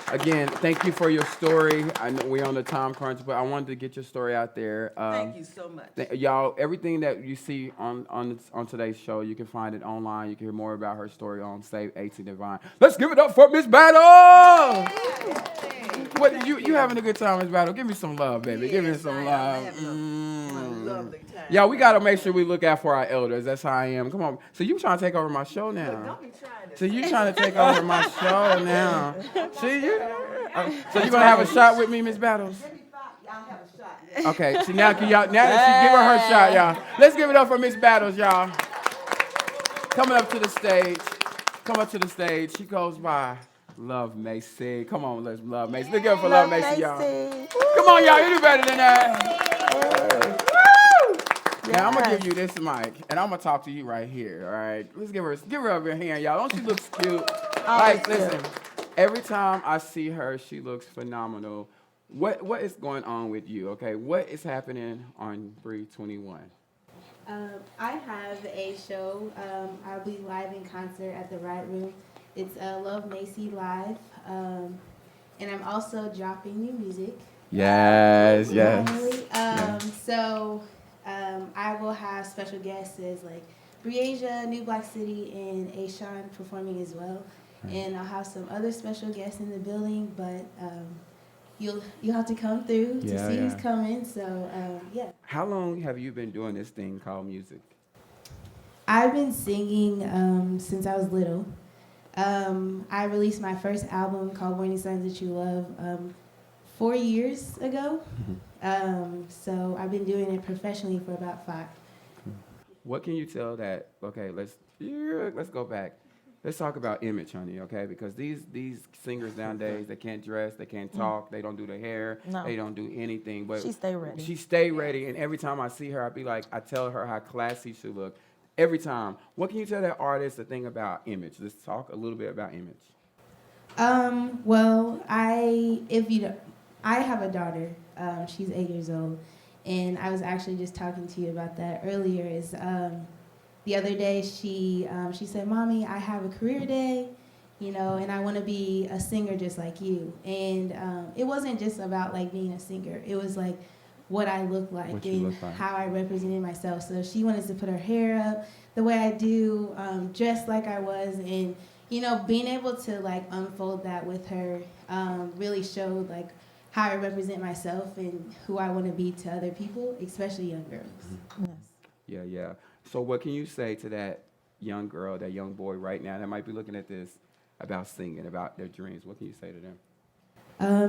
[SPEAKER 2] Again, thank you for your story. I know we're on the time crunch, but I wanted to get your story out there.
[SPEAKER 10] Thank you so much.
[SPEAKER 2] Y'all, everything that you see on today's show, you can find it online. You can hear more about her story on Save 18 Divine. Let's give it up for Miss Battle! What you having a good time, Miss Battle? Give me some love, baby. Give me some love.
[SPEAKER 10] Lovely time.
[SPEAKER 2] Yeah, we gotta make sure we look out for our elders. That's how I am. Come on. So you trying to take over my show now?
[SPEAKER 10] Don't be trying to.
[SPEAKER 2] So you trying to take over my show now? See you? So you gonna have a shot with me, Miss Battles?
[SPEAKER 10] Y'all have a shot.
[SPEAKER 2] Okay. See now that she give her shot, y'all. Let's give it up for Miss Battles, y'all. Coming up to the stage. Come up to the stage. She goes by Love Macy. Come on, let's Love Macy. Let's give it for Love Macy, y'all. Come on, y'all. You do better than that. Now I'm gonna give you this mic, and I'm gonna talk to you right here. All right, let's give her up your hand, y'all. Don't she look cute? Like, listen, every time I see her, she looks phenomenal. What is going on with you? Okay, what is happening on 3/21?
[SPEAKER 3] I have a show. I'll be live in concert at the Right Room. It's Love Macy Live, and I'm also dropping new music.
[SPEAKER 2] Yes.
[SPEAKER 3] So I will have special guests like Breasia, New Black City, and Ashawn performing as well. And I'll have some other special guests in the building, but you'll have to come through to see who's coming. So yeah.
[SPEAKER 2] How long have you been doing this thing called music?
[SPEAKER 3] I've been singing since I was little. I released my first album called Warning Signs That You Love 4 years ago. So I've been doing it professionally for about 5.
[SPEAKER 2] What can you tell that? Okay, let's go back. Let's talk about image, honey. Okay, because these singers nowadays, they can't dress, they can't talk, they don't do their hair, they don't do anything. But
[SPEAKER 4] She stay ready.
[SPEAKER 2] She stay ready, and every time I see her, I tell her how classy she look. Every time. What can you tell that artist the thing about image? Let's talk a little bit about image.
[SPEAKER 3] Well, I have a daughter. She's 8 years old, and I was actually just talking to you about that earlier. The other day she said, "Mommy, I have a career day, and I want to be a singer just like you." And it wasn't just about like being a singer. It was like what I look like and how I represented myself. So she wanted to put her hair up the way I do, dress like I was, and being able to like unfold that with her really showed like how I represent myself and who I want to be to other people, especially young girls.
[SPEAKER 4] Yes.
[SPEAKER 2] Yeah. So what can you say to young girl, that young boy right now that might be looking at this about singing, about their dreams? What can you say to them?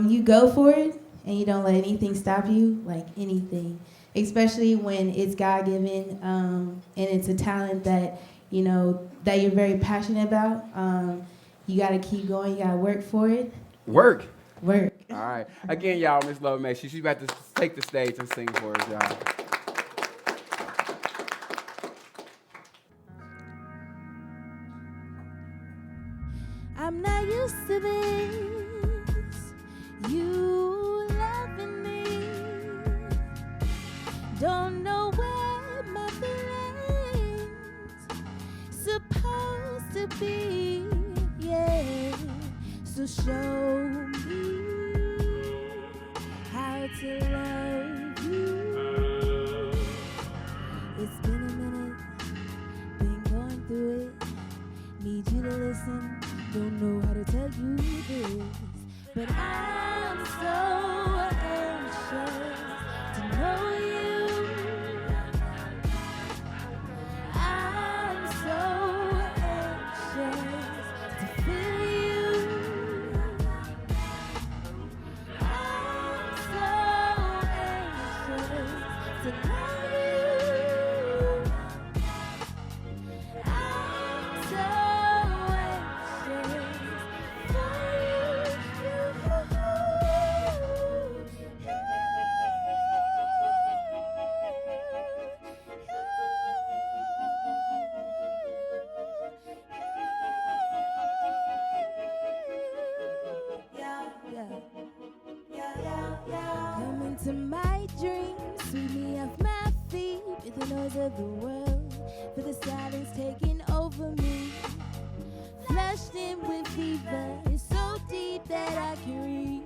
[SPEAKER 11] You go for it, and you don't let anything stop you, like anything. Especially when it's God-given, and it's a talent that, you know, that you're very passionate about. You gotta keep going, you gotta work for it.
[SPEAKER 2] Work.
[SPEAKER 11] Work.
[SPEAKER 2] All right. Again, y'all, Miss Love Macy, she's about to take the stage and sing for us, y'all.
[SPEAKER 11] I'm not used to this, you loving me. Don't know where my feelings supposed to be, yeah. So show me how to love you. It's been a minute, been going through it. Need you to listen, don't know how to tell you this, but I'm so anxious to know you. I'm so anxious to feel you. I'm so anxious to love you. I'm so anxious for Come into my dreams, sweep me off my feet with the noise of the world, for the silence taking over me. Flushed in with fever, it's so deep that I can reach.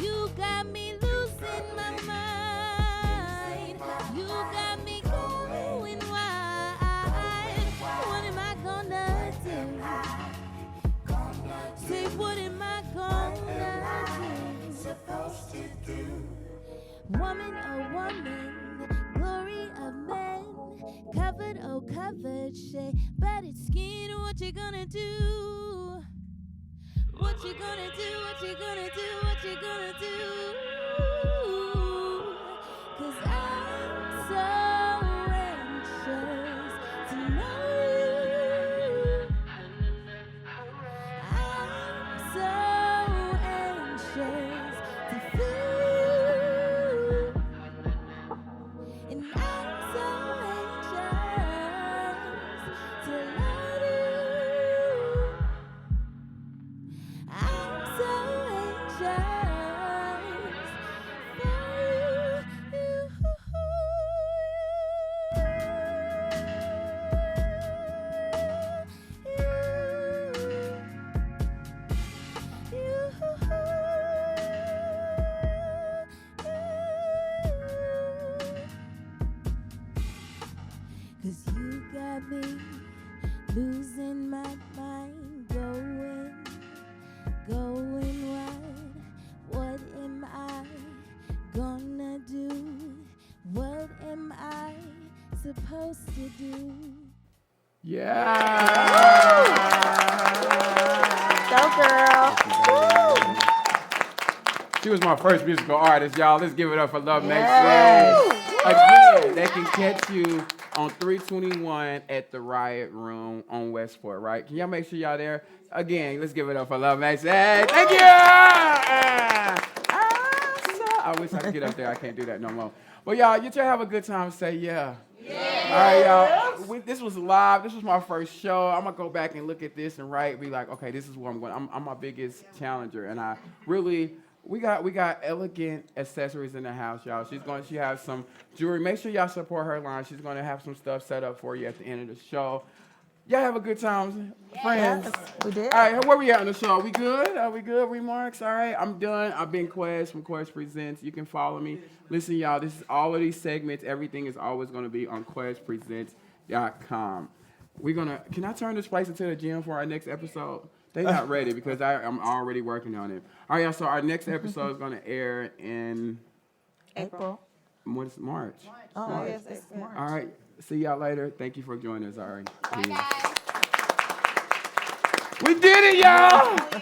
[SPEAKER 11] You got me losing my mind. You got me going wild. What am I gonna do? Say, what am I gonna supposed to do? Woman, oh woman, glory of men, covered, oh covered, shade, but it's skin. What you gonna do? What you gonna do? What you gonna do? What you gonna do? 'Cause I'm so anxious to know you. I'm so anxious to feel you. And I'm so anxious to love you. I'm so anxious Cause you got me losing my mind, going wild. What am I gonna do? What am I supposed to do?
[SPEAKER 2] Yeah.
[SPEAKER 4] Go, girl.
[SPEAKER 2] She was my first musical artist, y'all. Let's give it up for Love Macy. Again, they can catch you on 321 at the Riot Room on Westport, right? Can y'all make sure y'all there? Again, let's give it up for Love Macy. Hey, thank you! I wish I could get up there. I can't do that no more. But y'all, you two have a good time. Say yeah. All right, y'all. This was live. This was my first show. I'm going to go back and look at this and be like, okay, this is where I'm going. I'm my biggest challenger. And I really... We got elegant accessories in the house, y'all. She has some jewelry. Make sure y'all support her line. She's gonna have some stuff set up for you at the end of the show. Y'all have a good time, friends.
[SPEAKER 4] Yes, we did.
[SPEAKER 2] All right, where we at on the show? Are we good? Are we good? Remarks? All right, I'm done. I've been Quez from Quez Presents. You can follow me. Listen, y'all, this is all of these segments. Everything is always gonna be on QuezPresents.com. Can I turn this place into the gym for our next episode? They're not ready because I'm already working on it. All right, y'all, so our next episode is going to air in...
[SPEAKER 4] April.
[SPEAKER 2] What is March?
[SPEAKER 4] Oh,
[SPEAKER 2] March.
[SPEAKER 4] yes, it's March.
[SPEAKER 2] All right. See y'all later. Thank you for joining us, Ari.
[SPEAKER 3] Bye, guys.
[SPEAKER 2] We did it, y'all.